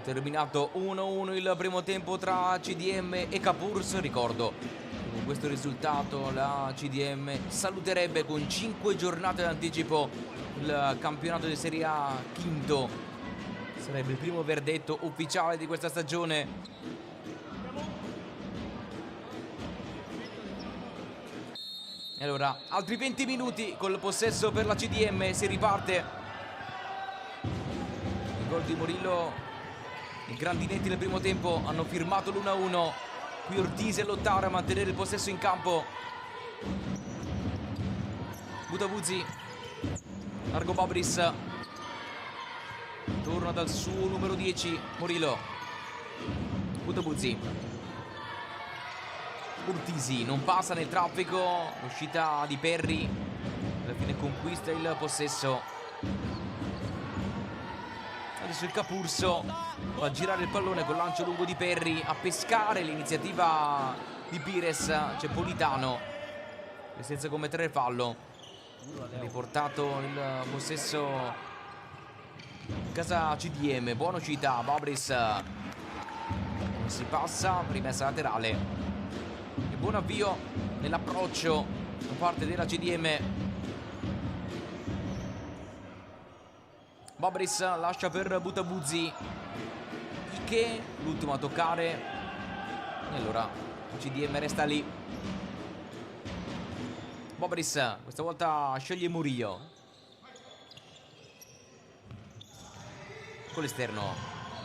È terminato 1-1 il primo tempo tra CDM e Capurso. Ricordo, con questo risultato la CDM saluterebbe con 5 giornate d'anticipo il campionato di Serie A quinto. Sarebbe il primo verdetto ufficiale di questa stagione. E allora, altri 20 minuti col possesso per la CDM, si riparte. Il gol di Murillo, i grandinetti nel primo tempo hanno firmato l'1-1. Qui Ortisi a lottare a mantenere il possesso in campo. Butavuzzi, largo Babris, torna dal suo numero 10 Murillo. Butavuzzi, Ortisi non passa nel traffico, l'uscita di Perri, alla fine conquista il possesso. Adesso il Capurso va a girare il pallone con lancio lungo di Perri, a pescare l'iniziativa di Pires. C'è Politano che senza commettere fallo ha riportato il possesso in casa CDM. Buona uscita, Babris, non si passa, rimessa laterale e buon avvio nell'approccio da parte della CDM. Babris lascia per Butavuzzi, Ike l'ultimo a toccare e allora CDM resta lì. Babris questa volta sceglie Murillo con l'esterno,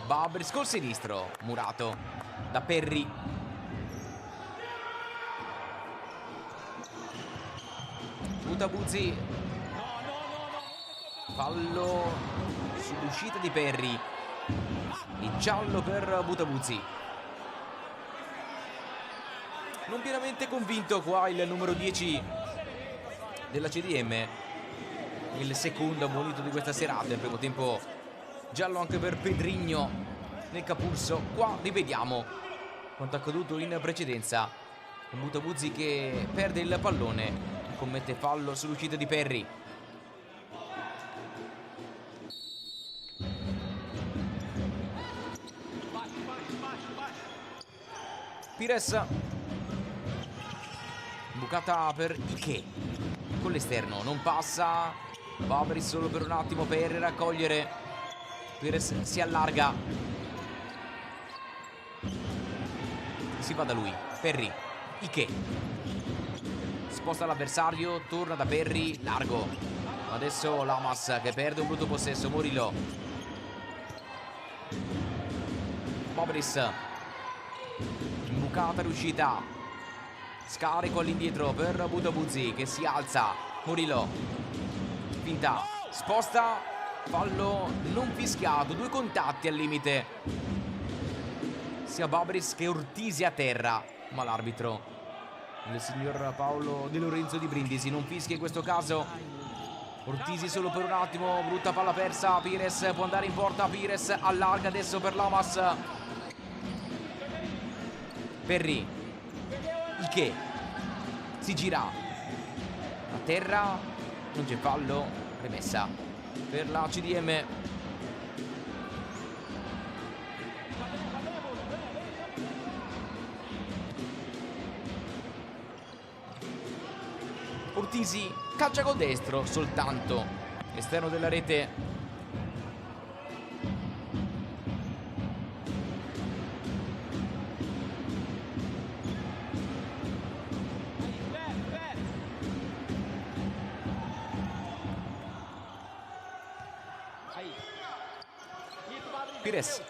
Babris col sinistro, murato da Perri. Butavuzzi, fallo sull'uscita di Perri, il giallo per Butavuzzi. Non pienamente convinto qua il numero 10 della CDM, il secondo ammonito di questa serata. Il primo tempo giallo anche per Pedrigno nel Capurso. Qua rivediamo quanto accaduto in precedenza, con Butavuzzi che perde il pallone e commette fallo sull'uscita di Perri. Pires, bucata per Ike con l'esterno, non passa. Babris solo per un attimo per raccogliere. Pires si allarga, si va da lui. Perri, Ike sposta l'avversario, torna da Perri, largo. Adesso Lamas che perde un brutto possesso. Murillo, Babris, bucata riuscita, scarico all'indietro per Butavuzzi che si alza. Murillo, finta, sposta, fallo non fischiato, 2 contatti al limite, sia Babris che Ortisi a terra, ma l'arbitro, il signor Paolo De Lorenzo di Brindisi, non fischia in questo caso. Ortisi solo per un attimo, brutta palla persa. Pires può andare in porta, Pires allarga adesso per Lamas. Perri, Ike si gira a terra, non c'è fallo, rimessa per la CDM. Ortisi calcia col destro soltanto, esterno della rete. Pires,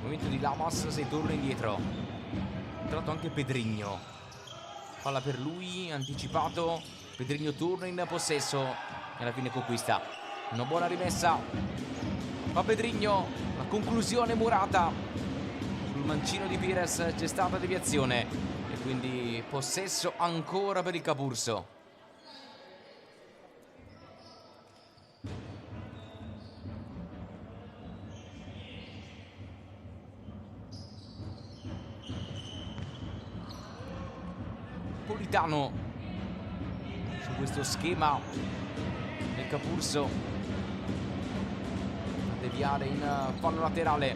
momento di Lamas, 6 turni indietro. Entrato anche Pedrigno, palla per lui, anticipato. Pedrigno torna in possesso e alla fine conquista. Una buona rimessa, fa Pedrigno, la conclusione murata. Sul mancino di Pires c'è stata deviazione e quindi possesso ancora per il Capurso. Politano su questo schema del Capurso, deviare in fallo laterale.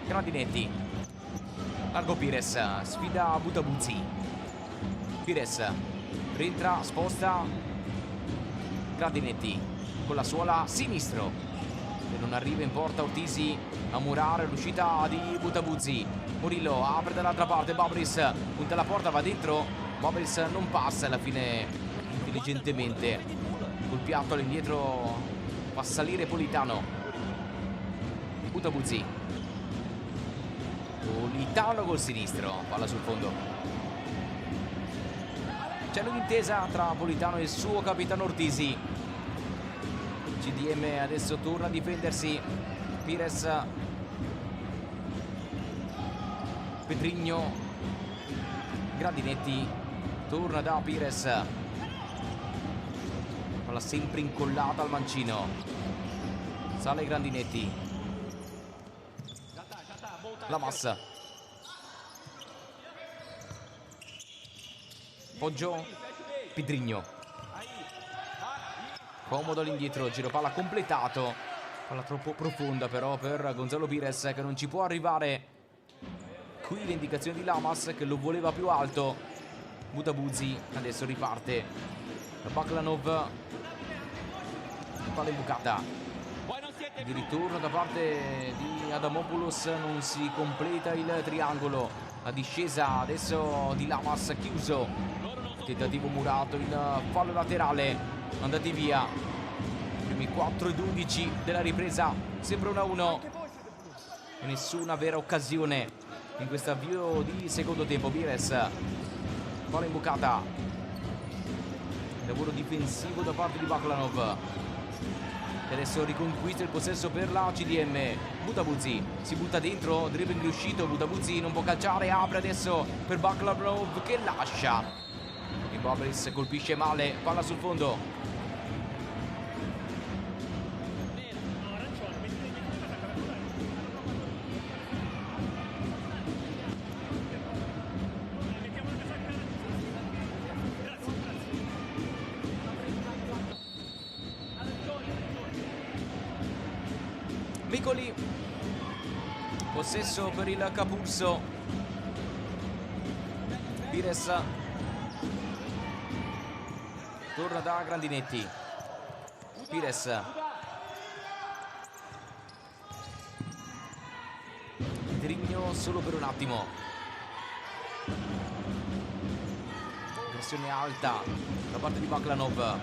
Grandinetti, largo Pires, sfida Butabuzzi. Pires rientra, sposta. Grandinetti con la suola sinistro e non arriva in porta Ortisi a murare l'uscita di Butabuzzi. Murillo apre dall'altra parte, Babris punta la porta, va dentro, Babris non passa, alla fine intelligentemente col piatto all'indietro fa salire Politano. Butabuzzi, Politano col sinistro, palla sul fondo. C'è un'intesa tra Politano e il suo capitano Ortisi. CDM adesso torna a difendersi. Pires, Pedrigno, Grandinetti torna da Pires, palla sempre incollata al mancino. Sale Grandinetti, Lamas, Poggio, Pedrigno, comodo all'indietro, giro palla completato, palla troppo profonda però per Gonzalo Pires che non ci può arrivare. Qui l'indicazione di Lamas che lo voleva più alto. Butabuzzi adesso riparte, Baklanov, palla imbucata di ritorno da parte di Adamopoulos, non si completa il triangolo. La discesa adesso di Lamas, chiuso, tentativo murato, il fallo laterale, andati via i primi 4:12 della ripresa, sempre 1-1 e nessuna vera occasione in questo avvio di secondo tempo. Pires, palla imbucata, lavoro difensivo da parte di Baklanov che adesso riconquista il possesso per la CDM. Butabuzzi si butta dentro, dribbling riuscito, Butabuzzi non può calciare, apre adesso per Baklanov che lascia e Babris colpisce male, palla sul fondo. Micoli, possesso per il Capurso. Pires torna da Grandinetti. Pires, Pedrigno solo per un attimo, pressione alta da parte di Baklanov.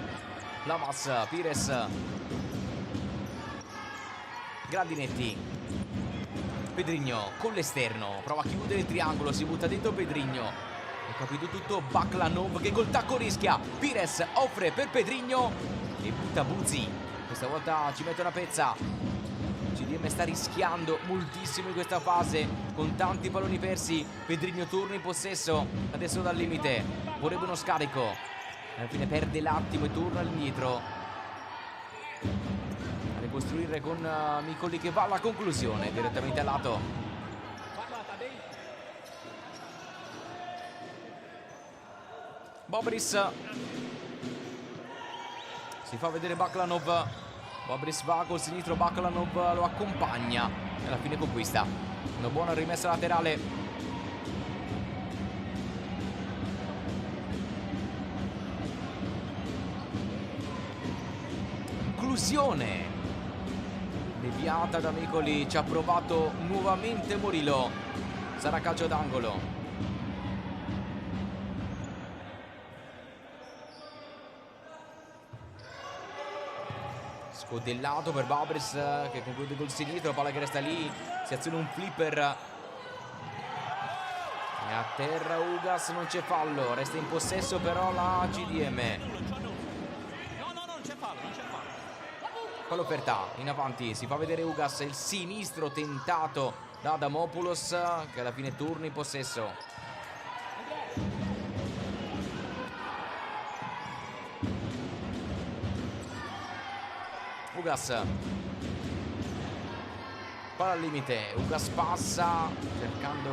Lamas, Pires, Grandinetti, Pedrigno con l'esterno, prova a chiudere il triangolo, si butta dentro Pedrigno. Ho capito tutto, Baklanov che col tacco rischia. Pires offre per Pedrigno e Butabuzzi questa volta ci mette una pezza. CDM sta rischiando moltissimo in questa fase con tanti palloni persi. Pedrigno torna in possesso adesso dal limite, vorrebbe uno scarico, alla fine perde l'attimo e torna all'indietro. Costruire con Micoli che va alla conclusione direttamente a lato. Babris, si fa vedere Baklanov, Babris va col sinistro, Baklanov lo accompagna e alla fine conquista. Una buona rimessa laterale. Conclusione deviata da Micoli, ci ha provato nuovamente Murillo, sarà calcio d'angolo. Scodellato per Babris che conclude col sinistro, palla che resta lì, si aziona un flipper e a terra Ugas, non c'è fallo, resta in possesso però la CDM. Fallo Fertà, in avanti, si fa vedere Ugas, il sinistro tentato da Adamopoulos che alla fine torna in possesso. Ugas, palla al limite, Ugas passa cercando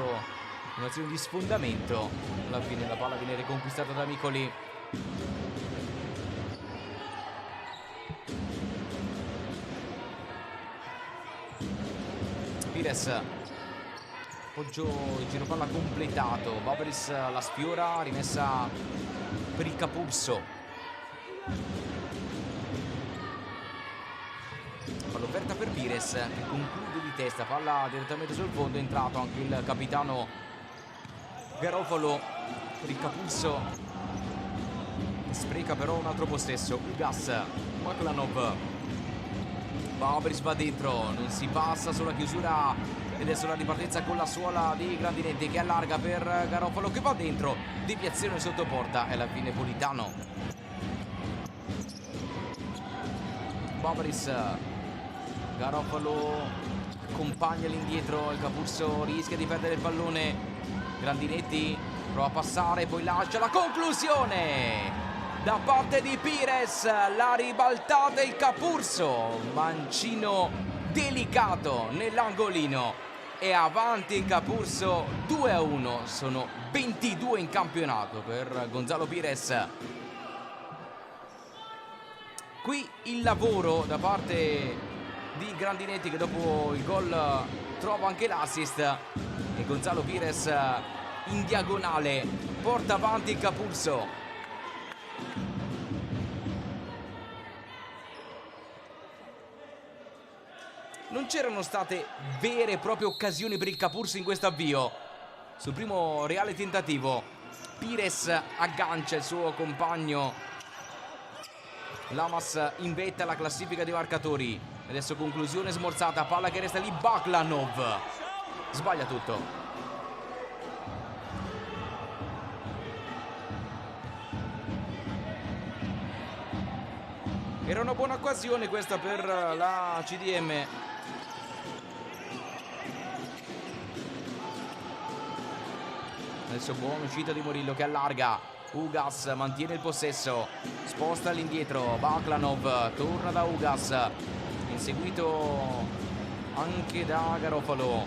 un'azione di sfondamento, alla fine la palla viene riconquistata da Micoli. Pires, appoggio il giro palla completato, Boberis la sfiora, rimessa per il Capurso. Palla offerta per Pires che conclude di testa, palla direttamente sul fondo, è entrato anche il capitano Garofalo per il Capurso, spreca però un altro possesso. Ugas, Baklanov, Boberis va dentro, non si passa sulla chiusura ed è sulla ripartenza con la suola di Grandinetti che allarga per Garofalo che va dentro, deviazione sotto porta e alla fine Politano. Boberis, Garofalo accompagna all'indietro, il Capurso rischia di perdere il pallone, Grandinetti prova a passare, poi lascia, la conclusione da parte di Pires, la ribaltata il Capurso, mancino delicato nell'angolino e avanti il Capurso 2-1, sono 22 in campionato per Gonzalo Pires. Qui il lavoro da parte di Grandinetti che dopo il gol trova anche l'assist e Gonzalo Pires in diagonale porta avanti il Capurso. Non c'erano state vere e proprie occasioni per il Capurso in questo avvio. Sul primo reale tentativo Pires aggancia il suo compagno, Lamas in vetta alla classifica dei marcatori. Adesso conclusione smorzata, palla che resta lì, Baklanov sbaglia tutto. Era una buona occasione questa per la CDM. Adesso buona uscita di Murillo che allarga, Ugas mantiene il possesso, sposta all'indietro, Baklanov torna da Ugas, inseguito anche da Garofalo.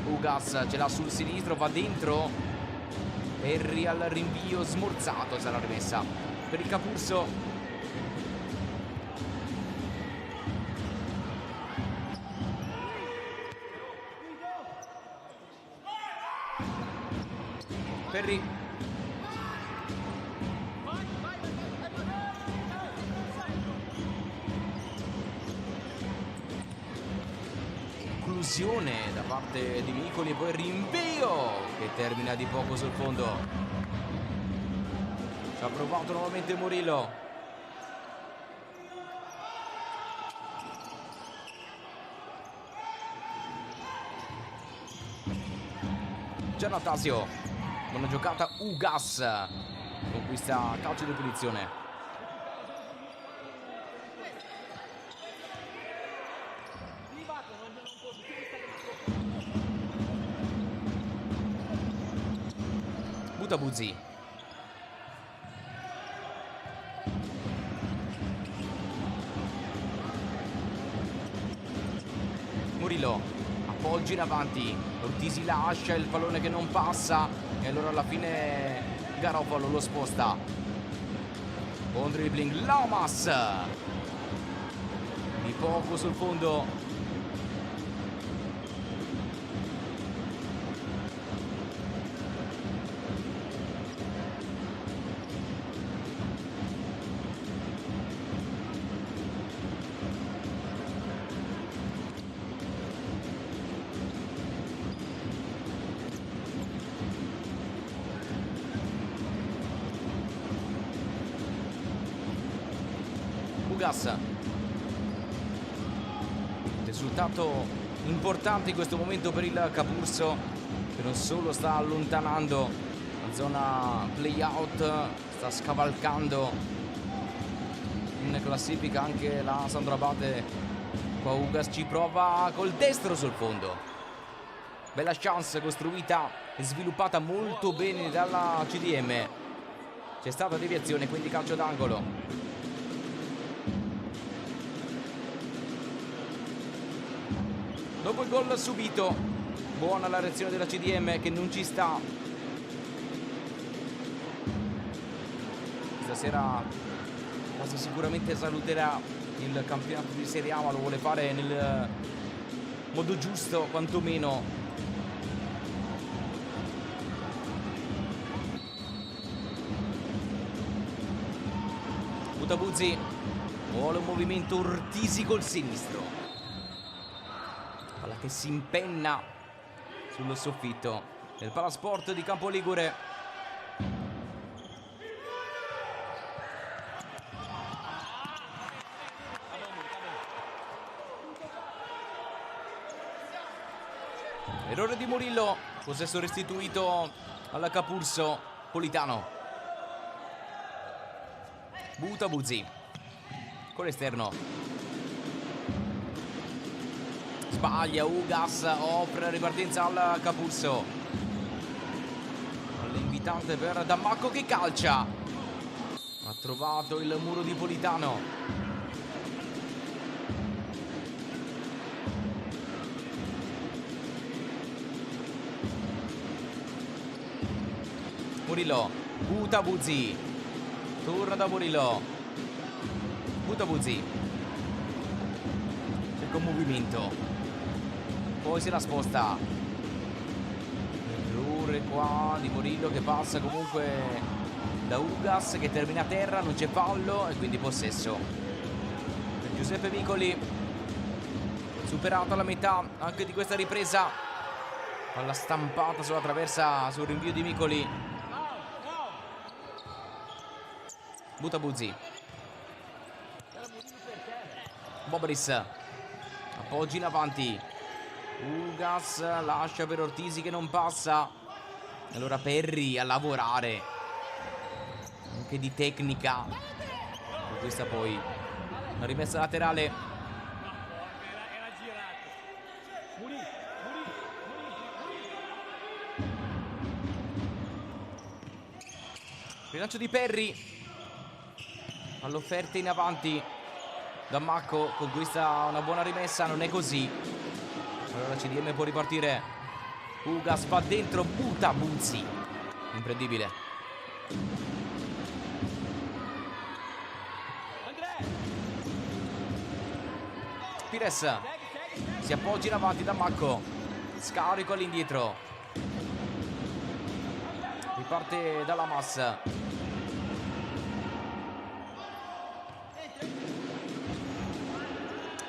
Ugas ce l'ha sul sinistro, va dentro, Perri al rinvio smorzato, sarà rimessa per il Capurso. Perri conclusione da parte di Micoli e poi il rinvio che termina di poco sul fondo. Ci ha provato nuovamente Murillo. Giannatasio, buona giocata, Ugas conquista calcio di punizione. Butabuzzi, Murillo, appoggi in avanti, Ortisi lascia il pallone che non passa e allora alla fine Garofalo lo sposta. Buon dribbling, Lamas di poco sul fondo. Ugas, risultato importante in questo momento per il Capurso che non solo sta allontanando la zona play-out, sta scavalcando in classifica anche la Sandro Abate. Qua Ugas ci prova col destro sul fondo, bella chance costruita e sviluppata molto bene dalla CDM. C'è stata deviazione, quindi calcio d'angolo. Dopo il gol subito, buona la reazione della CDM che non ci sta. Stasera quasi sicuramente saluterà il campionato di Serie A, ma lo vuole fare nel modo giusto quantomeno. Mutabuzzi vuole un movimento Ortisi col sinistro, palla che si impenna sullo soffitto del Palasport di Campo Ligure. Errore di Murillo, possesso restituito alla Capurso. Politano, Mutabuzzi con l'esterno, sbaglia Ugas, offre la ripartenza al Capurso, all'invitante per Dammacco che calcia, ha trovato il muro di Politano. Murillo, Mutabuzzi, torna da Murillo, Mutabuzzi cerca un movimento, poi se la sposta, errore qua di Murillo che passa comunque da Ugas che termina a terra, non c'è fallo e quindi possesso per Giuseppe Vicoli. Superata la metà anche di questa ripresa, palla stampata sulla traversa sul rinvio di Vicoli. Mutabuzzi, Bobris, appoggi in avanti, Ugas lascia per Ortisi che non passa, allora Perri a lavorare anche di tecnica, con questa poi una rimessa laterale. Rilancio di Perri, all'offerta in avanti, Dammacco conquista una buona rimessa, non è così, allora CDM può ripartire, Ugas va dentro, Mutabuzzi, imprendibile. Pires si appoggia in avanti, Dammacco, scarico all'indietro, riparte dalla massa.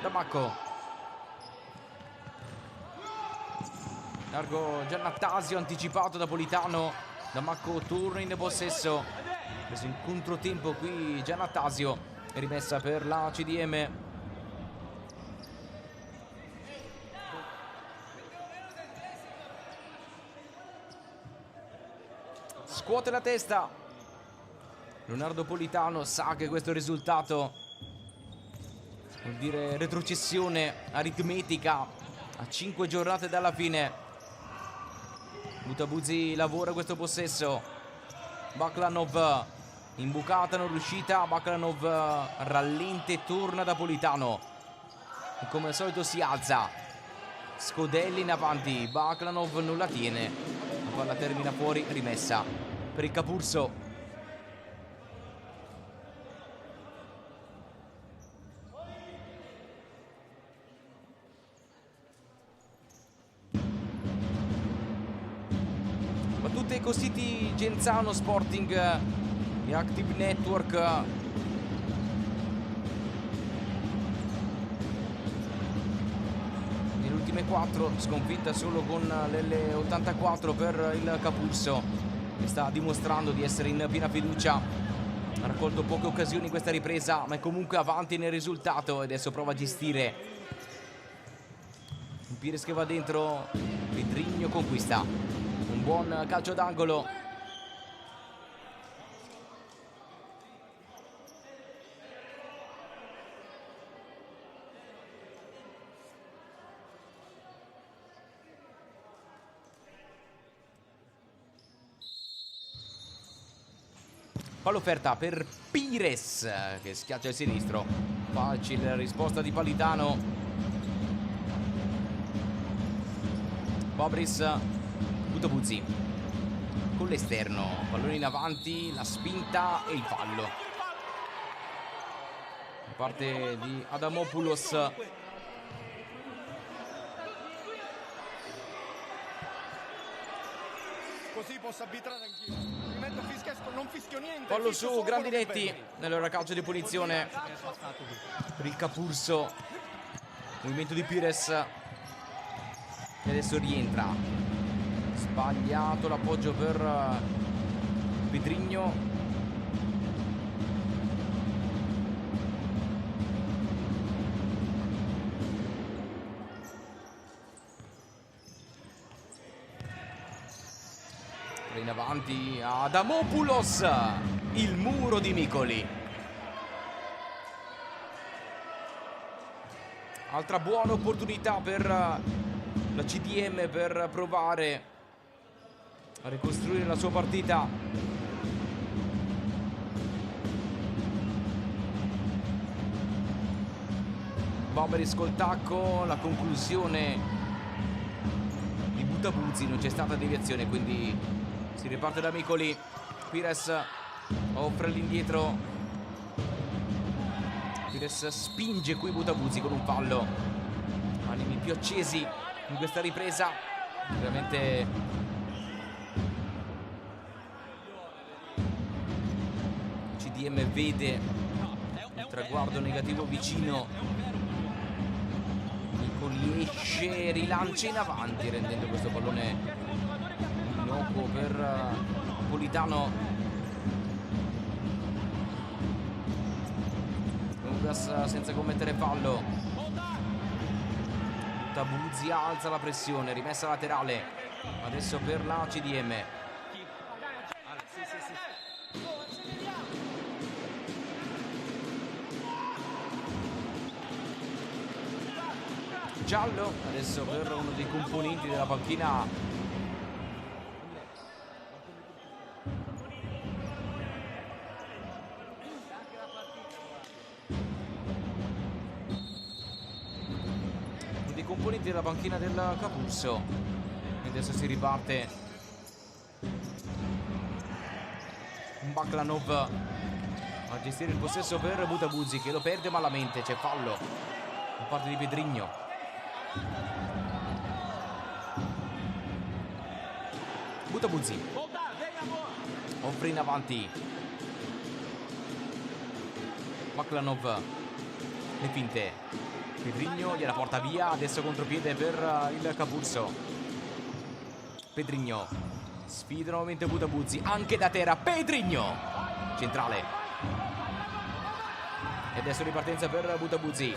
Dammacco, largo Giannattasio anticipato da Politano. Dammacco torna in possesso, preso in controtempo qui Giannattasio, e rimessa per la CDM. Scuote la testa Leonardo Politano, sa che questo risultato vuol dire retrocessione aritmetica a 5 giornate dalla fine. Mutabuzzi lavora questo possesso, Baklanov imbucata, non riuscita, Baklanov rallenta e torna da Politano e come al solito si alza, Scodelli in avanti, Baklanov non la tiene, la palla termina fuori, rimessa per il Capurso. Ecocity Genzano Sporting e Active Network. Nelle ultime 4 sconfitta solo con l'L84 per il Capurso, che sta dimostrando di essere in piena fiducia. Ha raccolto poche occasioni in questa ripresa, ma è comunque avanti nel risultato e adesso prova a gestire. Un Pires che va dentro, Pedrigno conquista. Un buon calcio d'angolo. Palla offerta per Pires che schiaccia il sinistro. Facile risposta di Politano. Bobris, Mutabuzzi con l'esterno, pallone in avanti, la spinta e il fallo da parte di Adamopoulos. così posso arbitrare anch'io. Mi metto fischesco, non fischio niente. Fallo su Grandinetti nell'ora calcio di punizione per il Capurso. Movimento di Pires e adesso rientra. Sbagliato l'appoggio per Pedrinho. In avanti Adamopoulos, il muro di Micoli. Altra buona opportunità per la CDM per provare a ricostruire la sua partita. Barberis col tacco, la conclusione di Butabuzzi, non c'è stata deviazione, quindi si riparte da Micoli. Pires offre l'indietro. Pires spinge qui Butabuzzi con un fallo. Animi più accesi in questa ripresa. Veramente CDM vede il traguardo negativo vicino. Micoli esce, rilancia in avanti rendendo questo pallone innocuo per Politano. Ugas senza commettere fallo. Butabuzzi alza la pressione, rimessa laterale adesso per la CDM. Giallo adesso per uno dei componenti della panchina della panchina del Capurso. E adesso si riparte. Baklanov a gestire il possesso per Butabuzzi che lo perde malamente. C'è fallo da parte di Pedrinho. Butabuzzi offre in avanti. Baklanov, le finte. Pedrinho gliela porta via, adesso contropiede per il Capurso. Pedrinho sfida nuovamente Butabuzzi, anche da terra. Pedrinho centrale e adesso ripartenza per Butabuzzi.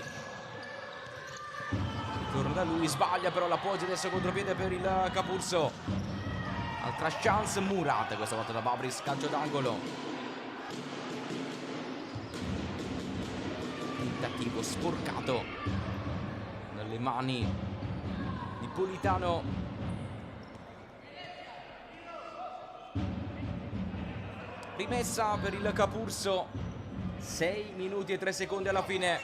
Torna da lui, sbaglia però l'appoggio, adesso contropiede per il Capurso. Altra chance, Murat questa volta da Barberis, calcio d'angolo. Tentativo sporcato dalle mani di Politano. Rimessa per il Capurso. 6 minuti e 3 secondi alla fine.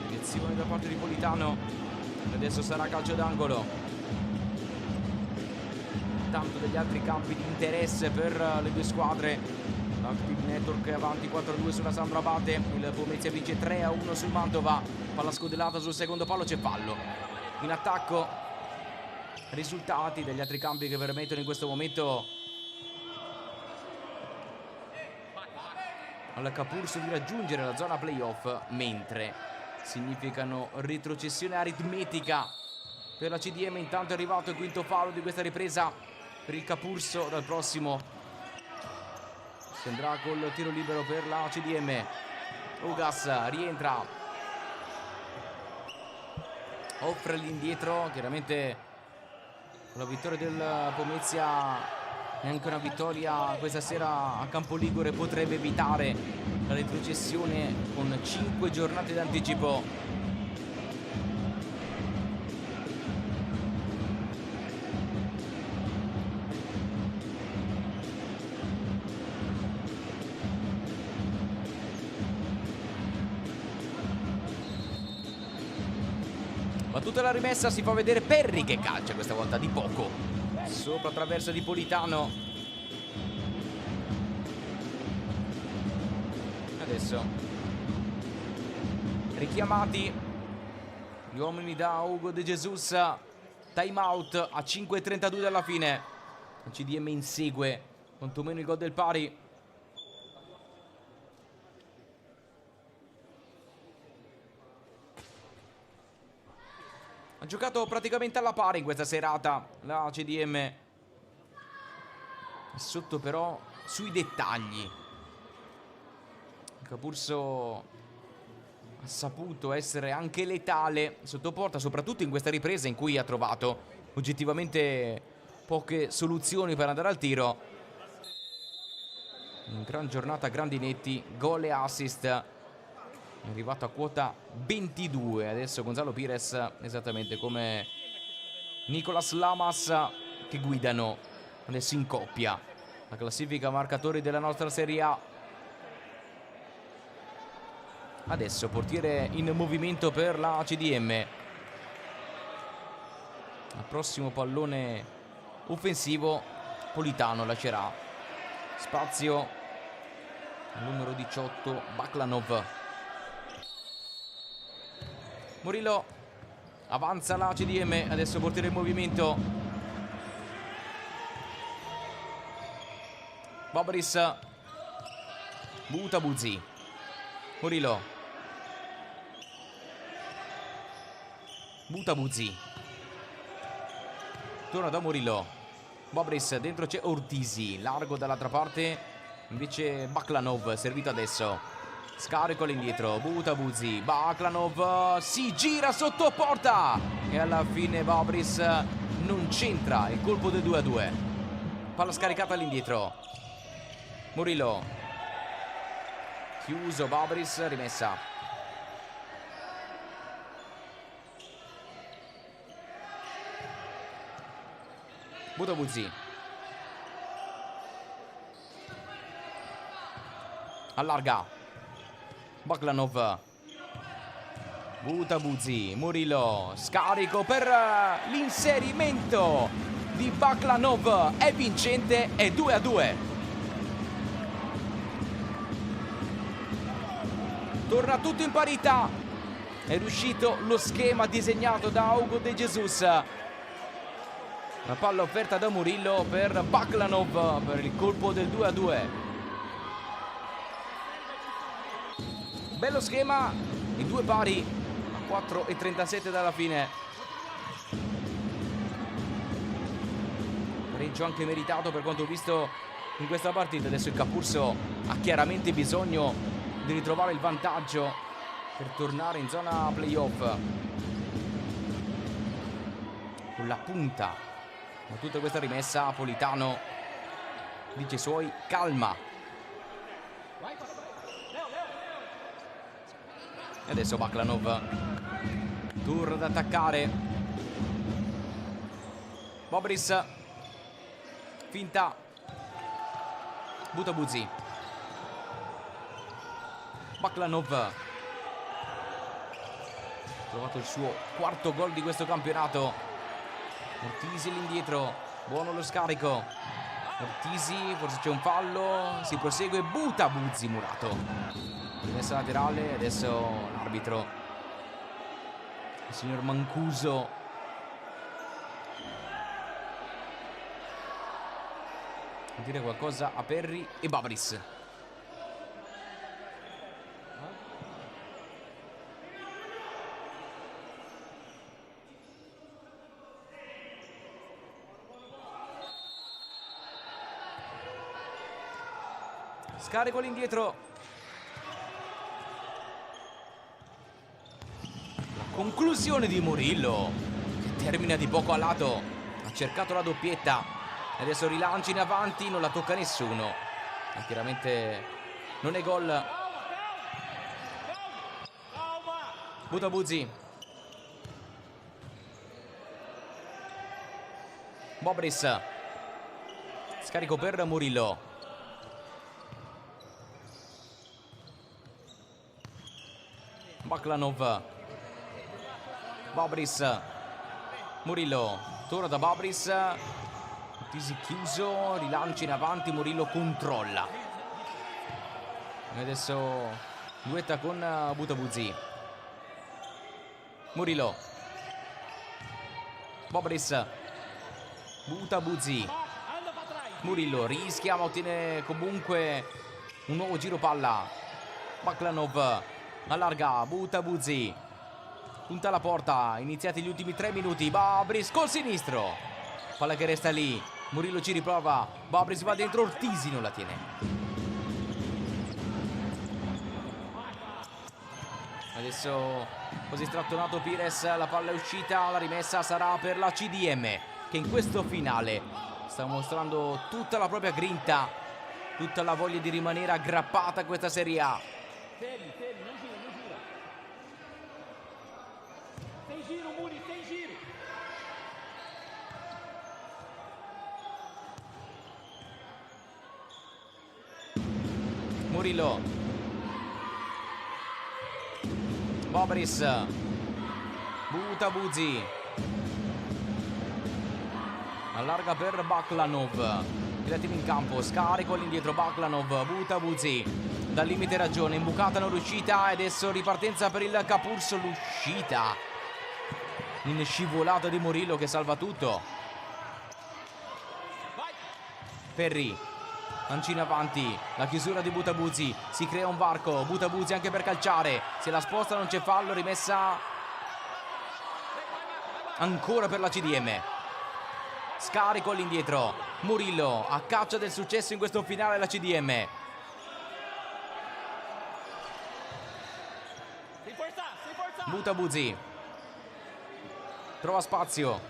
Iniezione da parte di Politano. Adesso sarà calcio d'angolo. Tanto degli altri campi di interesse per le due squadre. L'Active Network è avanti 4-2 sulla Sandro Abate. Il Pomezia vince 3-1 sul Mantova. Palla scodellata sul secondo palo, c'è fallo in attacco. Risultati degli altri campi che permettono in questo momento al Capurso di raggiungere la zona playoff, mentre significano retrocessione aritmetica per la CDM. Intanto è arrivato il quinto fallo di questa ripresa per il Capurso. Dal prossimo si andrà col tiro libero per la CDM. Ugas rientra, offre l'indietro. Chiaramente con la vittoria del Pomezia neanche una vittoria questa sera a Campoligure potrebbe evitare la retrocessione con 5 giornate d'anticipo. Battuta la rimessa, si fa vedere Perri che calcia questa volta di poco. Sopra traversa di Politano. Adesso richiamati gli uomini da Hugo De Jesus. Time out a 5:32 dalla fine. Il CDM insegue quantomeno il gol del pari. Ha giocato praticamente alla pari in questa serata la CDM, sotto però sui dettagli. Capurso ha saputo essere anche letale sotto porta, soprattutto in questa ripresa in cui ha trovato oggettivamente poche soluzioni per andare al tiro. In gran giornata Grandinetti, gol e assist, è arrivato a quota 22. Adesso Gonzalo Pires, esattamente come Nicolas Lamas, che guidano adesso in coppia la classifica marcatori della nostra Serie A. Adesso portiere in movimento per la CDM. Al prossimo pallone offensivo Politano lascerà spazio al numero 18 Baklanov. Murillo, avanza la CDM, adesso portiere in movimento Babris, Butabuzzi, Murillo, Butabuzzi, torna da Murillo, Babris, dentro c'è Ortisi, largo dall'altra parte invece Baklanov, servito adesso. Scarico all'indietro, Butabuzzi, Baklanov si gira sotto porta e alla fine Babris non c'entra il colpo del 2-2. Palla scaricata all'indietro, Murillo, chiuso Babris, rimessa. Butabuzzi, allarga Baklanov, Butabuzzi, Murillo, scarico per l'inserimento di Baklanov, è vincente, è 2-2. Torna tutto in parità, è riuscito lo schema disegnato da Hugo De Jesus. La palla offerta da Murillo per Baklanov per il colpo del 2-2. Bello schema, i due pari a 4:37 dalla fine. Pareggio anche meritato per quanto ho visto in questa partita. Adesso il Capurso ha chiaramente bisogno di ritrovare il vantaggio per tornare in zona playoff. Con la punta, ma tutta questa rimessa Politano dice ai suoi calma. E adesso Baklanov torna ad attaccare. Babris, finta, Butabuzzi, Baklanov ha trovato il suo quarto gol di questo campionato. Ortisi all'indietro, buono lo scarico. Ortisi, forse c'è un fallo, si prosegue, Butabuzzi murato. Rimessa laterale, adesso l'arbitro, il signor Mancuso, dire qualcosa a Perry e Babris. Scarico all'indietro. Conclusione di Murillo, che termina di poco a lato, ha cercato la doppietta e adesso rilancia in avanti, non la tocca nessuno e chiaramente non è gol. Butabuzzi, Babris, scarico per Murillo, Baklanov, Babris, Murillo, torna da Babris, Tisi chiuso, rilancio in avanti, Murillo controlla. E adesso duetta con Butabuzzi. Murillo. Bobris. Butabuzzi. Murillo rischia ma ottiene comunque un nuovo giro palla. Baklanov allarga. Butabuzzi punta alla porta. Iniziati gli ultimi 3 minuti. Babris col sinistro. Palla che resta lì. Murillo ci riprova. Babris va dentro. Ortisi non la tiene. Adesso così strattonato Pires. La palla è uscita. La rimessa sarà per la CDM, che in questo finale sta mostrando tutta la propria grinta, tutta la voglia di rimanere aggrappata a questa Serie A. Murillo. Bobris. Butabuzzi. Allarga per Baklanov. Direttimi in campo. Scarico all'indietro Baklanov. Butabuzzi. Dal limite ragione. Imbucata non riuscita. E adesso ripartenza per il Capurso. L'uscita in scivolata di Murillo che salva tutto. Perri. Mancino avanti. La chiusura di Butabuzzi. Si crea un varco. Butabuzzi anche per calciare. Se la sposta non c'è fallo. Rimessa ancora per la CDM. Scarico all'indietro. Murillo a caccia del successo in questo finale la CDM. Butabuzzi trova spazio.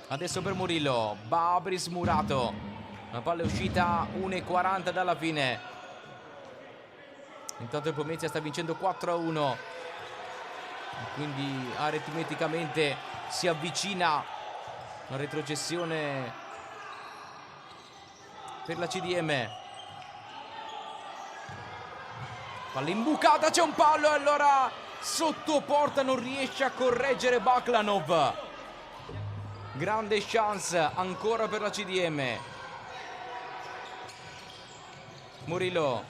Adesso per Murillo. Babris murato. La palla è uscita. 1:40 dalla fine. Intanto il Pomezia sta vincendo 4-1. Quindi aritmeticamente si avvicina una retrocessione per la CDM. Palla imbucata, c'è un palo e allora sotto porta non riesce a correggere Baklanov. Grande chance ancora per la CDM. Murillo.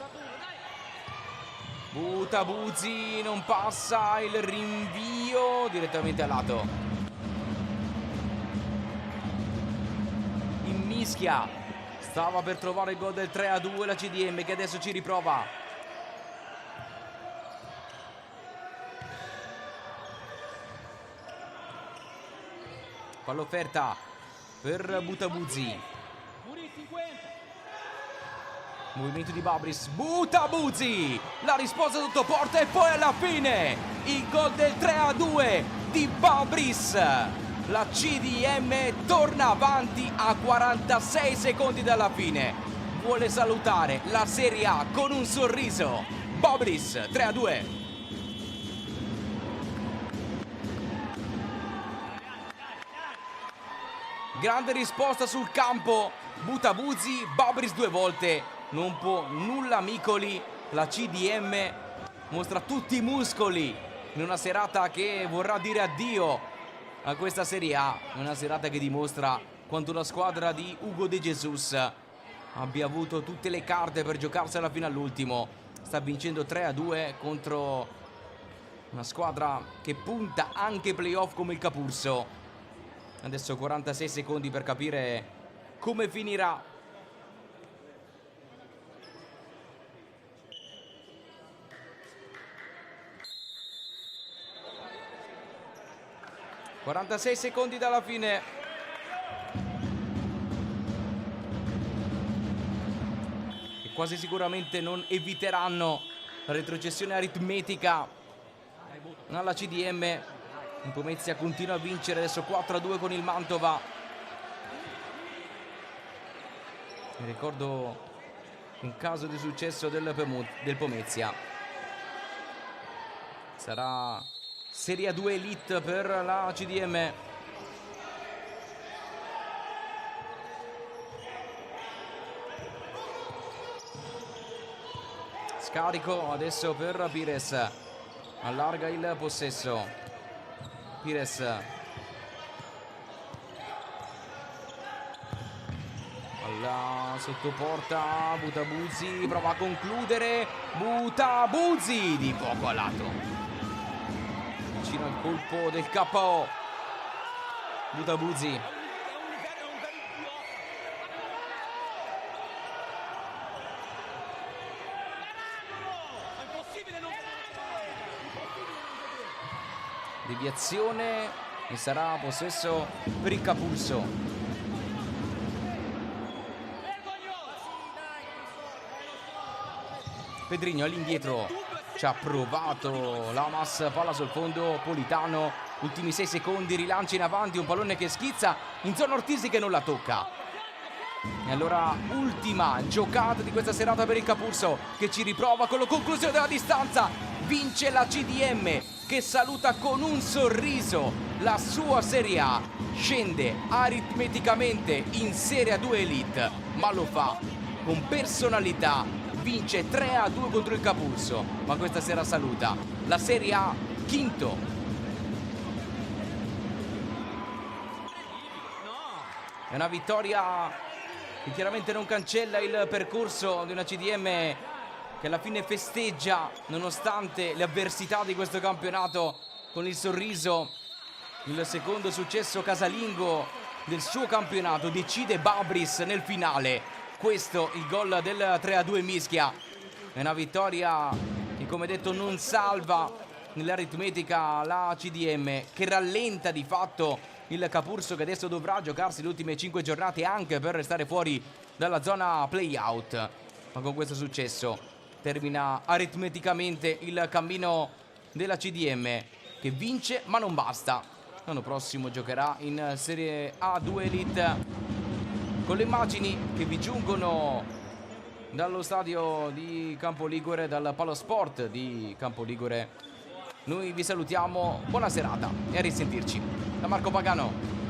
Butabuzzi non passa, il rinvio direttamente a lato. In mischia. Stava per trovare il gol del 3-2 la CDM, che adesso ci riprova. Palla offerta per Butabuzzi. Movimento di Babris. Butabuzzi. La risposta sotto porta e poi alla fine il gol del 3-2 di Babris. La CDM torna avanti a 46 secondi dalla fine. Vuole salutare la Serie A con un sorriso. Babris 3-2. Grande risposta sul campo. Butabuzzi, Babris 2 volte. Non può nulla Micoli. La CDM mostra tutti i muscoli in una serata che vorrà dire addio a questa Serie A. Una serata che dimostra quanto la squadra di Hugo De Jesus abbia avuto tutte le carte per giocarsela fino all'ultimo. Sta vincendo 3-2 contro una squadra che punta anche playoff come il Capurso. Adesso 46 secondi per capire come finirà. ...46 secondi dalla fine. E quasi sicuramente non eviteranno la retrocessione aritmetica alla CDM. Il Pomezia continua a vincere, adesso 4-2 con il Mantova. Mi ricordo un caso di successo del Pomezia. Sarà Serie A2 Elite per la CDM. Scarico adesso per Pires. Allarga il possesso. Pires. Alla sottoporta. Butabuzzi prova a concludere. Butabuzzi di poco a lato. vicino al colpo del KO. Mutabuzzi. Deviazione e sarà possesso per il Capurso. Pedrigno all'indietro, ci ha provato Lamas, palla sul fondo, Politano, ultimi 6 secondi, rilancia in avanti, un pallone che schizza in zona Ortisi che non la tocca. E allora ultima giocata di questa serata per il Capurso, che ci riprova con la conclusione della distanza. Vince la CDM, che saluta con un sorriso la sua Serie A, scende aritmeticamente in Serie A2 Elite, ma lo fa con personalità. Vince 3-2 contro il Capurso, ma questa sera saluta la Serie A quinto. È una vittoria che chiaramente non cancella il percorso di una CDM che alla fine festeggia nonostante le avversità di questo campionato con il sorriso. Il secondo successo casalingo del suo campionato, decide Babris nel finale. Questo il gol del 3-2 Mischia. È una vittoria che, come detto, non salva nell'aritmetica la CDM, che rallenta di fatto il Capurso, che adesso dovrà giocarsi le ultime 5 giornate anche per restare fuori dalla zona play-out. Ma con questo successo termina aritmeticamente il cammino della CDM, che vince ma non basta. L'anno prossimo giocherà in Serie A2 Elite. Con le immagini che vi giungono dallo stadio di Campoligure, dal Palosport di Campoligure, noi vi salutiamo, buona serata e a risentirci. Da Marco Pagano.